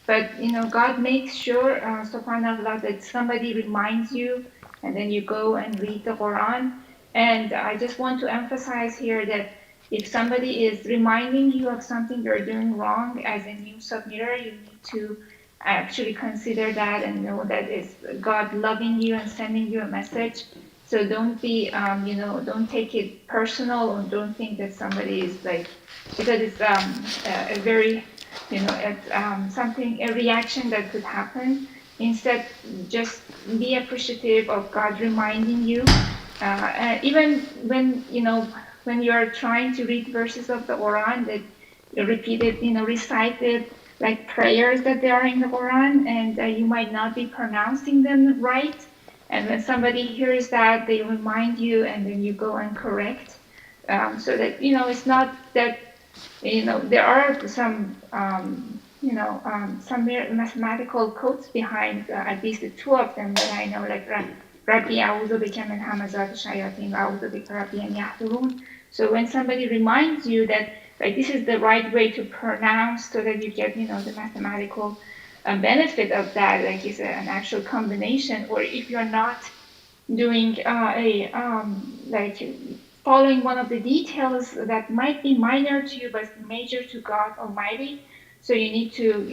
But God makes sure, subhanallah, that somebody reminds you, and then you go and read the Quran. And I just want to emphasize here that if somebody is reminding you of something you're doing wrong as a new submitter, you need to actually consider that and know that it's God loving you and sending you a message. So don't be, don't take it personal, or don't think that somebody is like, because it's a very, it's something, a reaction that could happen. Instead, just be appreciative of God reminding you. Even when, when you're trying to read verses of the Quran that repeated, recited like prayers that they are in the Quran, and you might not be pronouncing them right. And when somebody hears that, they remind you, and then you go and correct, so that it's not that there are some mathematical codes behind at least the two of them that I know, like Rabbi A'udhu bika min hamazat shayatin wa a'udhu bika rabbi an yahdurun. So when somebody reminds you that like this is the right way to pronounce, so that you get the mathematical benefit of that, like it's an actual combination, or if you're not doing a like following one of the details that might be minor to you but major to God Almighty. So you need to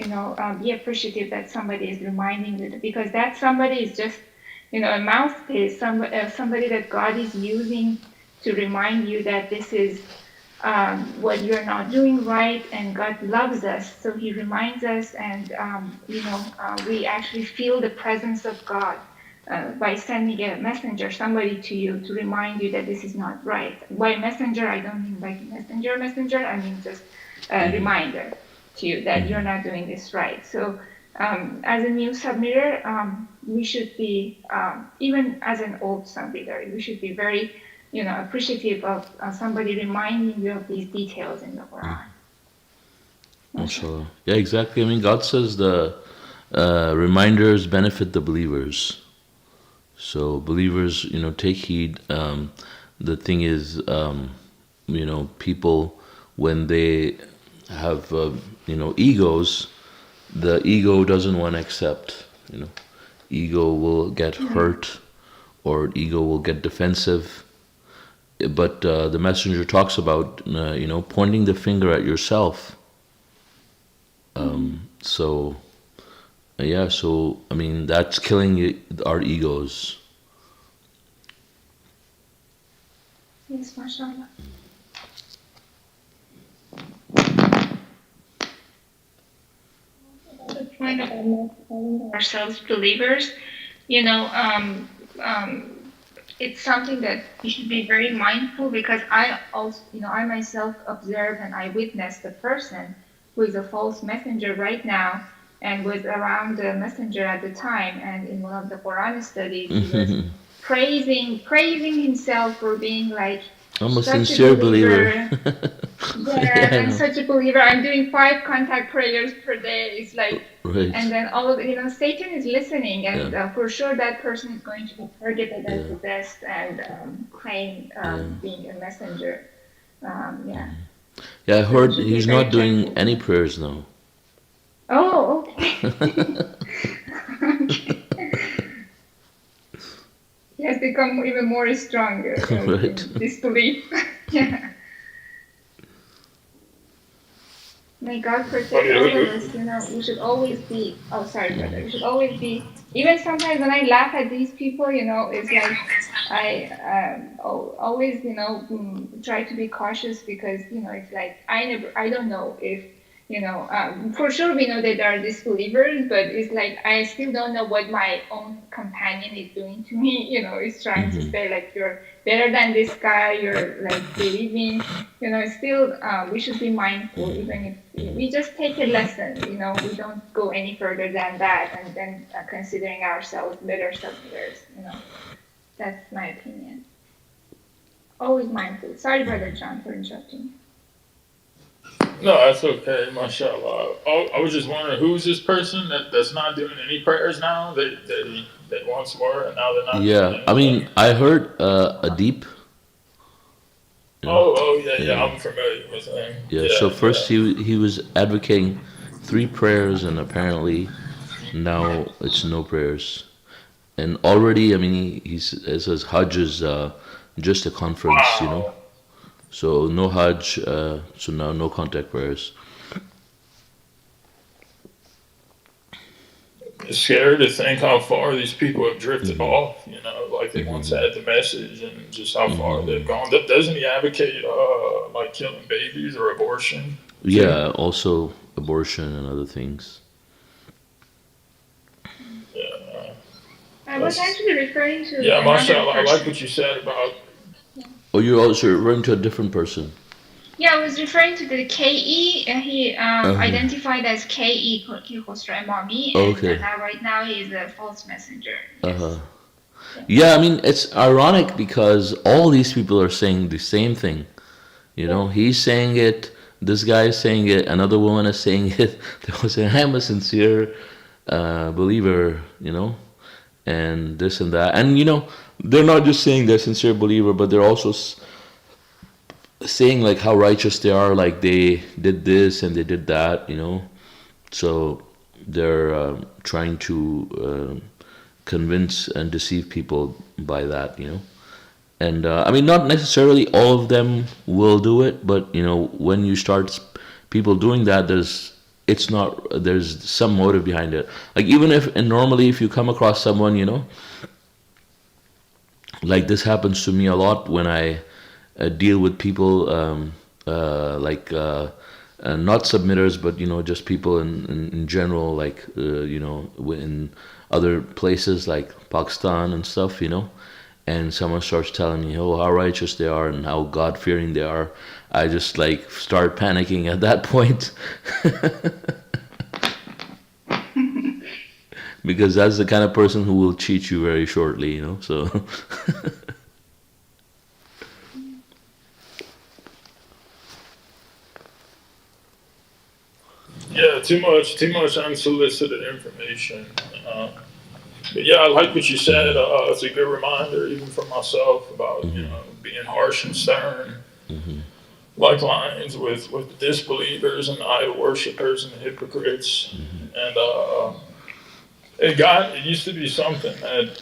be appreciative that somebody is reminding you, because that somebody is just a mouthpiece, somebody that God is using to remind you that this is what you're not doing right, and God loves us, so He reminds us, and we actually feel the presence of God by sending a messenger, somebody to you to remind you that this is not right. By messenger, I don't mean like messenger. I mean just a reminder to you that you're not doing this right. So as a new submitter, we should be, even as an old submitter, we should be very appreciative of somebody reminding you of these details in the Quran. Inshallah. Yeah, exactly. I mean, God says the reminders benefit the believers. So believers, take heed. The thing is, people, when they have, egos, the ego doesn't want to accept. Ego will get hurt, or ego will get defensive. But the messenger talks about, pointing the finger at yourself. So, yeah, so, I mean, that's killing our egos. Yes, mashallah. The point about not calling ourselves believers, it's something that we should be very mindful, because I also, I myself observe and I witnessed a person who is a false messenger right now and was around the messenger at the time, and in one of the Quran studies he was praising himself for being like I'm a such sincere a believer. Yeah, I I'm know. such a believer. I'm doing 5 contact prayers per day. It's like, Right. and then all of Satan is listening, and Yeah. for sure that person is going to be targeted as the Yeah. best and claim Yeah. being a messenger. Yeah. Yeah, I So we heard should be he's very not doing careful. any prayers now. Oh, okay. Okay. He has become even more stronger Right. in disbelief. Yeah. May God protect all of us. We should always be. Oh, sorry, brother. We should always be. Even sometimes when I laugh at these people, it's like I always, try to be cautious, because it's like I don't know if for sure we know that there are disbelievers, but it's like I still don't know what my own companion is doing to me. Is trying to say like you're better than this guy, you're like believing. Still we should be mindful, even if we just take a lesson. We don't go any further than that, and then considering ourselves better submitters. That's my opinion. Always mindful. Sorry, Brother John, for interrupting. No, that's okay, mashallah. I was just wondering, who's this person that's not doing any prayers now? They once were, and now they're not doing Yeah, I anything. mean, I heard a deep. Yeah, Yeah, I'm familiar with him. yeah. So Yeah, first yeah. he was advocating 3 prayers, and apparently now it's no prayers. And already, I mean, he says Hajj is just a conference. Wow. So no Hajj, so now no contact prayers. It's scary to think how far these people have drifted off. Like they once had the message, and just how far they've gone. Doesn't he advocate like killing babies or abortion too? Yeah, also abortion and other things. Yeah. I was actually referring to Yeah, another mashallah. I like person. what you said about. Oh, you're also referring to a different person. Yeah, I was referring to the KE, and he Uh-huh. identified as KE, Khosrow Imami, and Okay. now right now he is a false messenger. Uh-huh. Yes. Yeah, I mean, it's ironic because all these people are saying the same thing. You know, he's saying it, this guy is saying it, another woman is saying it. They will say, I'm a sincere believer, you know, and this and that. And, you know, they're not just saying they're sincere believer, but they're also saying, like, how righteous they are. Like, they did this and they did that, you know. So they're trying to convince and deceive people by that, you know. And I mean, not necessarily all of them will do it, but you know, when you start people doing that, there's some motive behind it. Like even if and normally if you come across someone, you know, like this happens to me a lot when I deal with people not submitters, but you know, just people in general, like you know, in other places like Pakistan and stuff, you know. And someone starts telling me, oh, how righteous they are and how God fearing they are, I just like start panicking at that point. Because that's the kind of person who will cheat you very shortly, you know. So Yeah, too much unsolicited information. Uh, but yeah, I like what you said. It's a good reminder, even for myself, about being harsh and stern, like lions with disbelievers and idol worshippers and hypocrites. And it used to be something that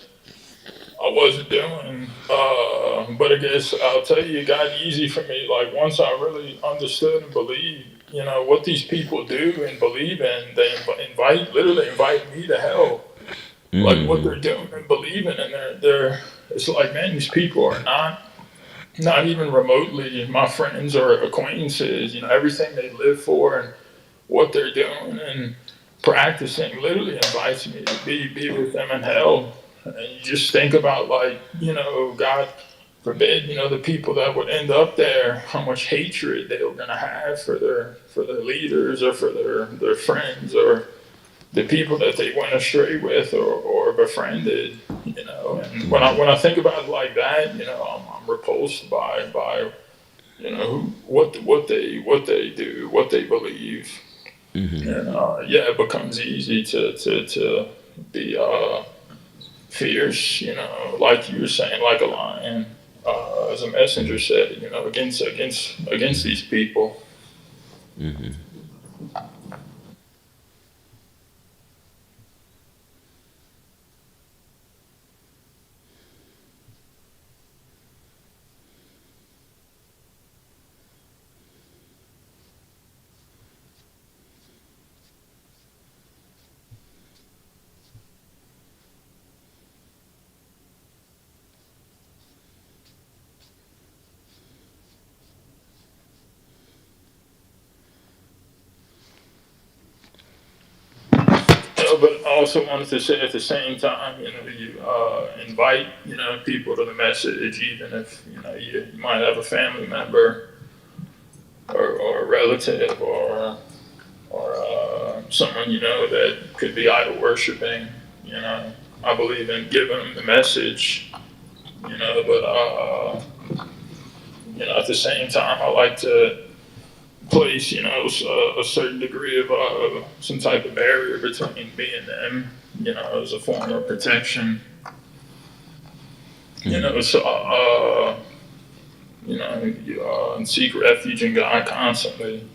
I wasn't doing, but I guess I'll tell you, it got easy for me. Like once I really understood and believed, what these people do and believe in, they literally invite me to hell. Like what they're doing and believing, and they're. It's like, man, these people are not even remotely my friends or acquaintances. Everything they live for and what they're doing and practicing literally invites me to be with them in hell. And you just think about, like, God forbid, the people that would end up there, how much hatred they were gonna have for their leaders or for their friends or the people that they went astray with or befriended. And when I think about it like that, I'm repulsed by what they do, what they believe. And yeah, it becomes easy to be fierce, like you were saying, like a lion, as a messenger said, against these people. But I also wanted to say at the same time, you invite, people to the message, even if, you might have a family member or a relative or someone, that could be idol worshiping, you know. I believe in giving them the message, but, at the same time, I like to place, a certain degree of some type of barrier between me and them, as a form of protection. So you and seek refuge in God constantly.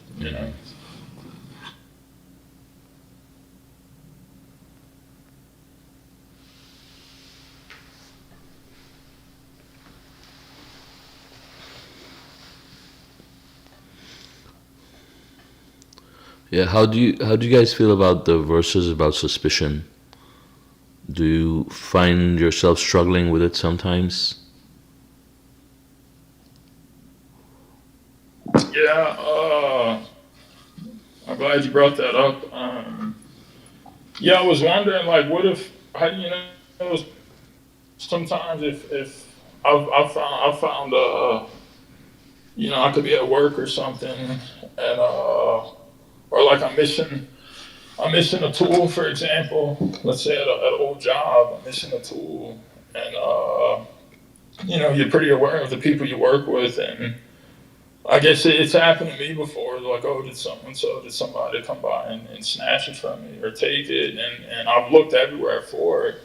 yeah, how do you guys feel about the verses about suspicion? Do you find yourself struggling with it sometimes? Yeah, I'm glad you brought that up. Yeah, I was wondering, like, what if? How do you know? Sometimes if I found I could be at work or something, and or like I'm missing a tool, for example. Let's say at an old job, I'm missing a tool, and you're pretty aware of the people you work with, and I guess it's happened to me before. Like, oh, did somebody come by and snatch it from me or take it? And I've looked everywhere for it,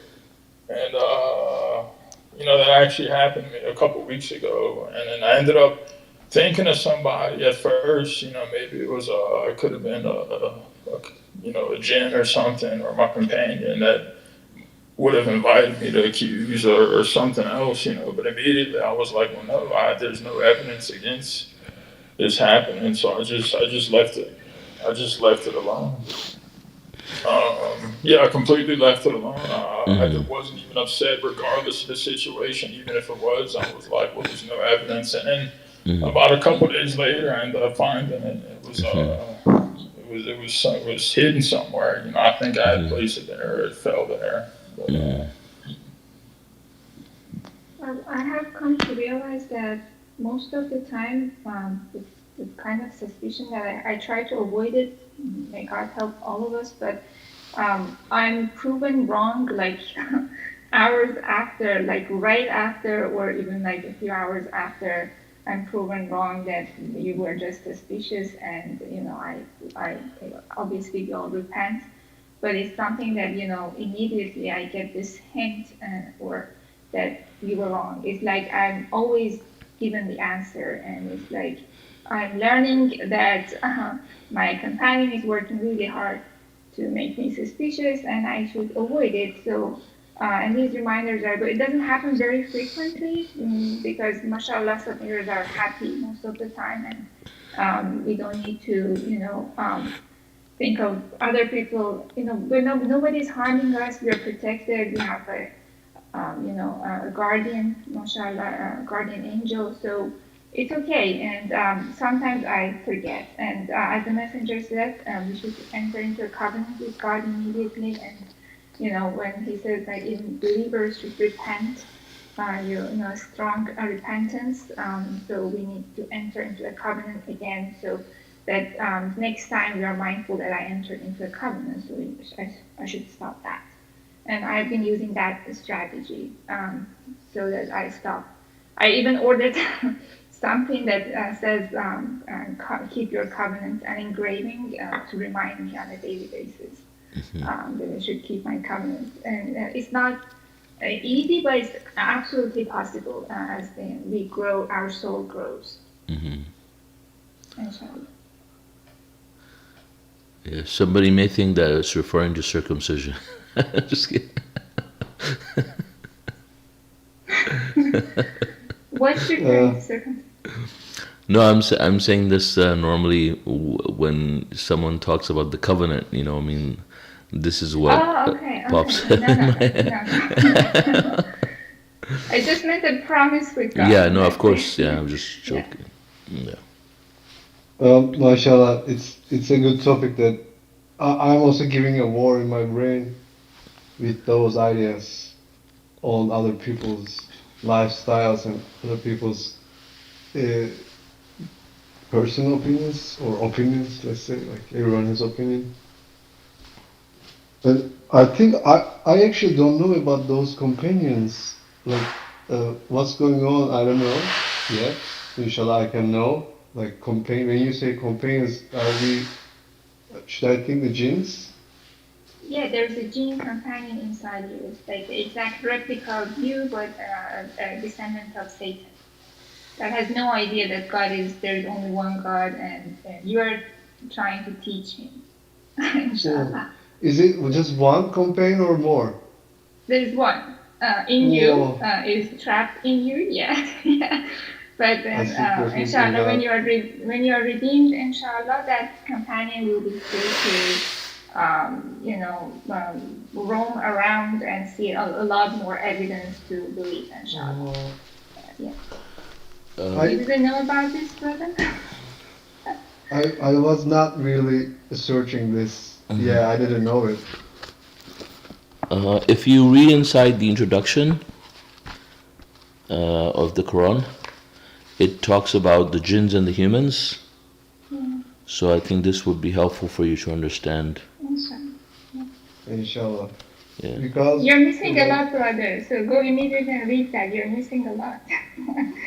and that actually happened to me a couple weeks ago, and then I ended up thinking of somebody at first. Maybe it could have been a jinn or something, or my companion that would have invited me to accuse or something else. But immediately I was like, well, no, there's no evidence against this happening, so I just left it. I just left it alone. I completely left it alone. I wasn't even upset, regardless of the situation. Even if it was, I was like, "Well, there's no evidence." And then about a couple of days later, I ended up finding it. It was hidden somewhere. I think I had placed it there. It fell there. But, I have come to realize that most of the time, the kind of suspicion that I try to avoid it. May God help all of us, but I'm proven wrong like hours after, like right after, or even like a few hours after. I'm proven wrong that you were just suspicious, and I obviously will repent. But it's something that immediately I get this hint or that you were wrong. It's like I'm always given the answer, and it's like I'm learning that my companion is working really hard to make me suspicious, and I should avoid it. So, and these reminders but it doesn't happen very frequently because, mashallah, submitters are happy most of the time, and we don't need to, think of other people. Nobody's harming us. We are protected. We have a guardian, mashallah, a guardian angel. So it's okay. And sometimes I forget. And as the messenger said, we should enter into a covenant with God immediately. And when he says that even believers should repent, strong repentance. So we need to enter into a covenant again. So that next time we are mindful that I entered into a covenant, so I should stop that. And I've been using that strategy so that I stop. I even ordered something that says keep your covenant, an engraving to remind me on a daily basis that I should keep my covenant. And it's not easy, but it's absolutely possible as we grow, our soul grows. Inshallah. Yeah, somebody may think that it's referring to circumcision. Just kidding. What's referring to circumcision? No, I'm saying this normally when someone talks about the covenant. This is what pops. No. I just meant a promise with God. Yeah, no, of course. Yeah, I'm just joking. Yeah. Mashallah, it's a good topic that I'm also giving a war in my brain with those ideas on other people's lifestyles and other people's personal opinions or opinions, let's say, like everyone has opinion. But I think I actually don't know about those companions. Like, what's going on, I don't know yet. Inshallah, I can know. Like, when you say companions, should I think the jinns? Yeah, there's a jinn companion inside you. It's like the exact replica of you, but a descendant of Satan. That has no idea that there is only one God, and you are trying to teach him. Inshallah. Is it just one companion or more? There is one in you, is trapped in you. Yeah. But then, inshallah, when you are redeemed, inshallah, that companion will be free to, roam around and see a lot more evidence to believe, inshallah. Yeah. You didn't know about this, brother? I was not really searching this. Yeah, I didn't know it. If you read inside the introduction of the Quran, it talks about the jinns and the humans. So I think this would be helpful for you to understand. Inshallah. Inshallah. Yeah. Because You're missing you a know, lot, brother. So go immediately and read that. You're missing a lot. yeah,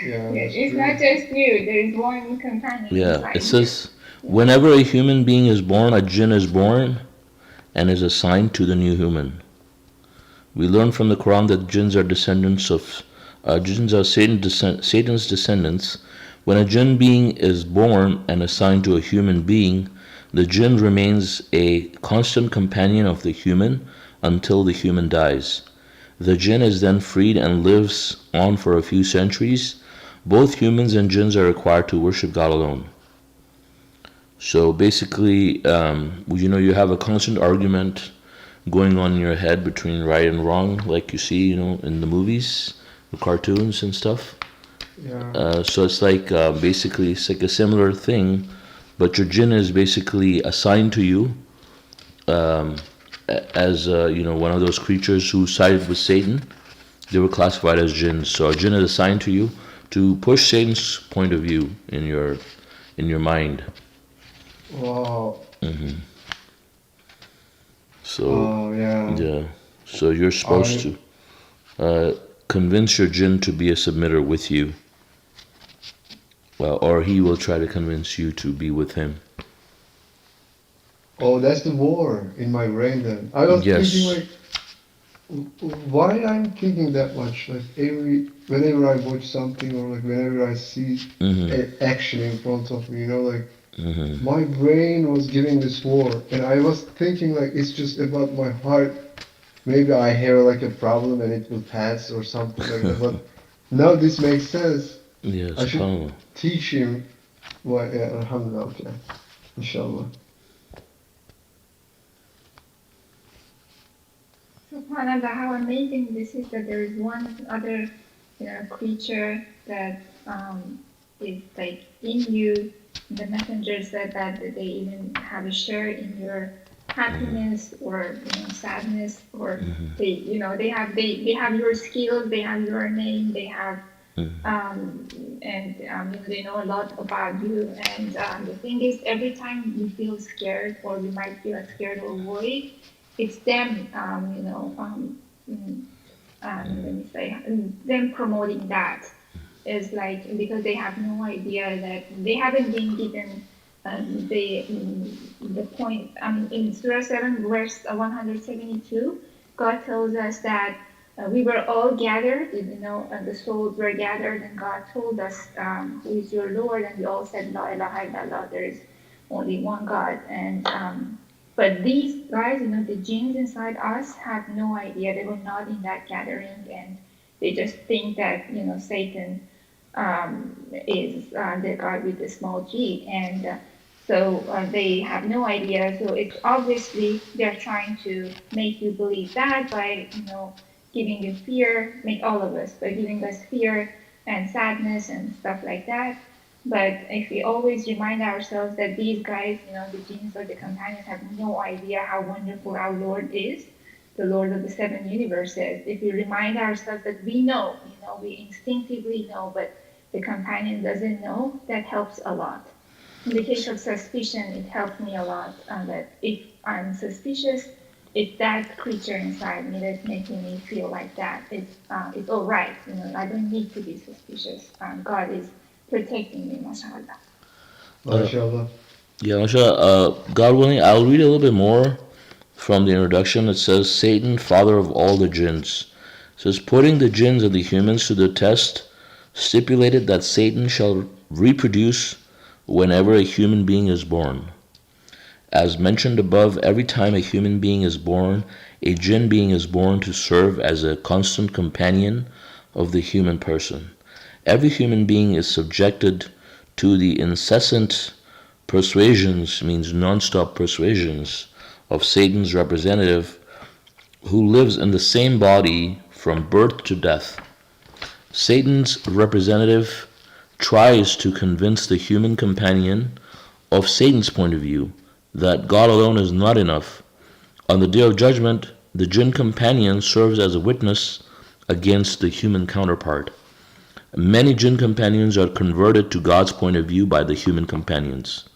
Yeah, that's it's true. not just you. There is one companion Yeah. It inside you. says, whenever a human being is born, a jinn is born and is assigned to the new human. We learn from the Quran that jinns are Satan's descendants. When a jinn being is born and assigned to a human being, the jinn remains a constant companion of the human until the human dies. The jinn is then freed and lives on for a few centuries. Both humans and jinns are required to worship God alone. So basically, you have a constant argument going on in your head between right and wrong, like you see, in the movies, the cartoons and stuff. Yeah. So it's like basically it's like a similar thing, but your jinn is basically assigned to you as one of those creatures who sided with Satan. They were classified as jinns. So a jinn is assigned to you to push Satan's point of view in your mind. Wow. So Oh yeah. yeah, so you're supposed I to convince your jinn to be a submitter with you. Well, or he will try to convince you to be with him. Oh, that's the war in my brain then. I was thinking Yes. like, why I'm thinking that much? Like whenever I watch something or like whenever I see action in front of me, like my brain was giving this war, and I was thinking like it's just about my heart. Maybe I have like a problem and it will pass or something like that. But now this makes sense. Yeah, I should subhanAllah. teach him why. Yeah, alhamdulillah. Okay, inshallah. SubhanAllah, how amazing this is that there is one other, creature that is like in you. The messenger said that they even have a share in your happiness or sadness, or they have your skills, they have your name, they have and they know a lot about you. And the thing is, every time you feel scared or you might feel scared or worried, it's them, let me say, them promoting that is like because they have no idea that they haven't been given the point. In Surah 7, verse 172, God tells us that we were all gathered, the souls were gathered, and God told us, who is your Lord? And we all said, La ilaha illallah, there is only one God. And but these guys, the jinns inside us have no idea. They were not in that gathering, and they just think that, Satan is the God with the small g. And so they have no idea. So it's obviously they're trying to make you believe that by, giving you fear, make all of us, by giving us fear and sadness and stuff like that. But if we always remind ourselves that these guys, the jinns or the companions, have no idea how wonderful our Lord is, the Lord of the seven universes. If we remind ourselves that we know, we instinctively know, but the companion doesn't know, that helps a lot. In the case of suspicion, it helped me a lot. That if I'm suspicious, it's that creature inside me that's making me feel like that. It's all right. I don't need to be suspicious. God is protecting me, mashallah. MashaAllah. Yeah, God willing, I'll read a little bit more from the introduction. It says, Satan, father of all the jinns. It says, putting the jinns and the humans to the test, stipulated that Satan shall reproduce whenever a human being is born. As mentioned above, every time a human being is born, a jinn being is born to serve as a constant companion of the human person. Every human being is subjected to the incessant persuasions, means non-stop persuasions, of Satan's representative, who lives in the same body from birth to death. Satan's representative tries to convince the human companion of Satan's point of view that God alone is not enough. On the day of judgment, the jinn companion serves as a witness against the human counterpart. Many jinn companions are converted to God's point of view by the human companions.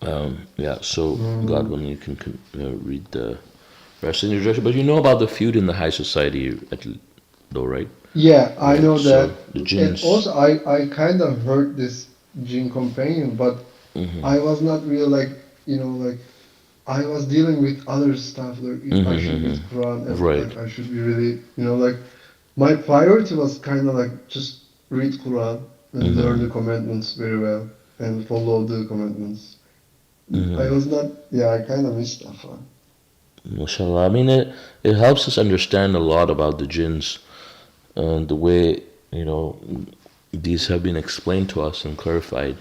So God willing, you can read the Wrestling is direction, but you know about the feud in the high society, though, right? Yeah, I Right, know so that. the And jinns. also, I kind of heard this Jinn companion, but I was not real like, like I was dealing with other stuff. Like I should read Quran and Right. like I should be really, like my priority was kind of like just read Quran and learn the commandments very well and follow the commandments. I was not, yeah, I kind of missed that one. MashaAllah. I mean, it helps us understand a lot about the jinns and the way, these have been explained to us and clarified.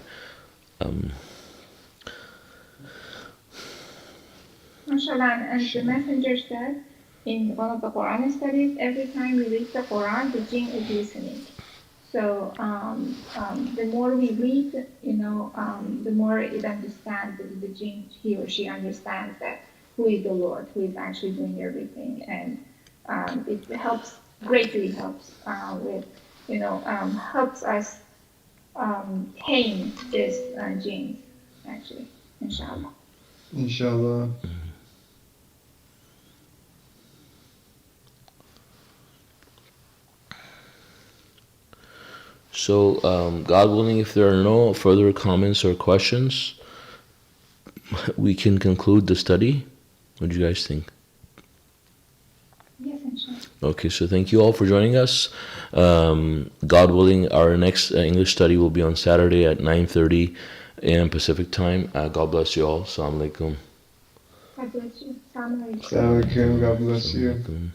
MashaAllah, and the messenger said in one of the Quran studies, every time we read the Quran, the jinn is listening. So the more we read, the more it understands the jinn, he or she understands that who is the Lord, who is actually doing everything, and it helps greatly helps with helps us tame this jinn actually, inshallah. Inshallah. So, God willing, if there are no further comments or questions, we can conclude the study. What do you guys think? Yes, inshallah. Okay, so thank you all for joining us. God willing, our next English study will be on Saturday at 9:30 a.m. Pacific time. God bless you all. Assalamu alaikum. God bless you. Assalamu alaikum. Assalamu alaikum. God bless you. Assalamu alaikum.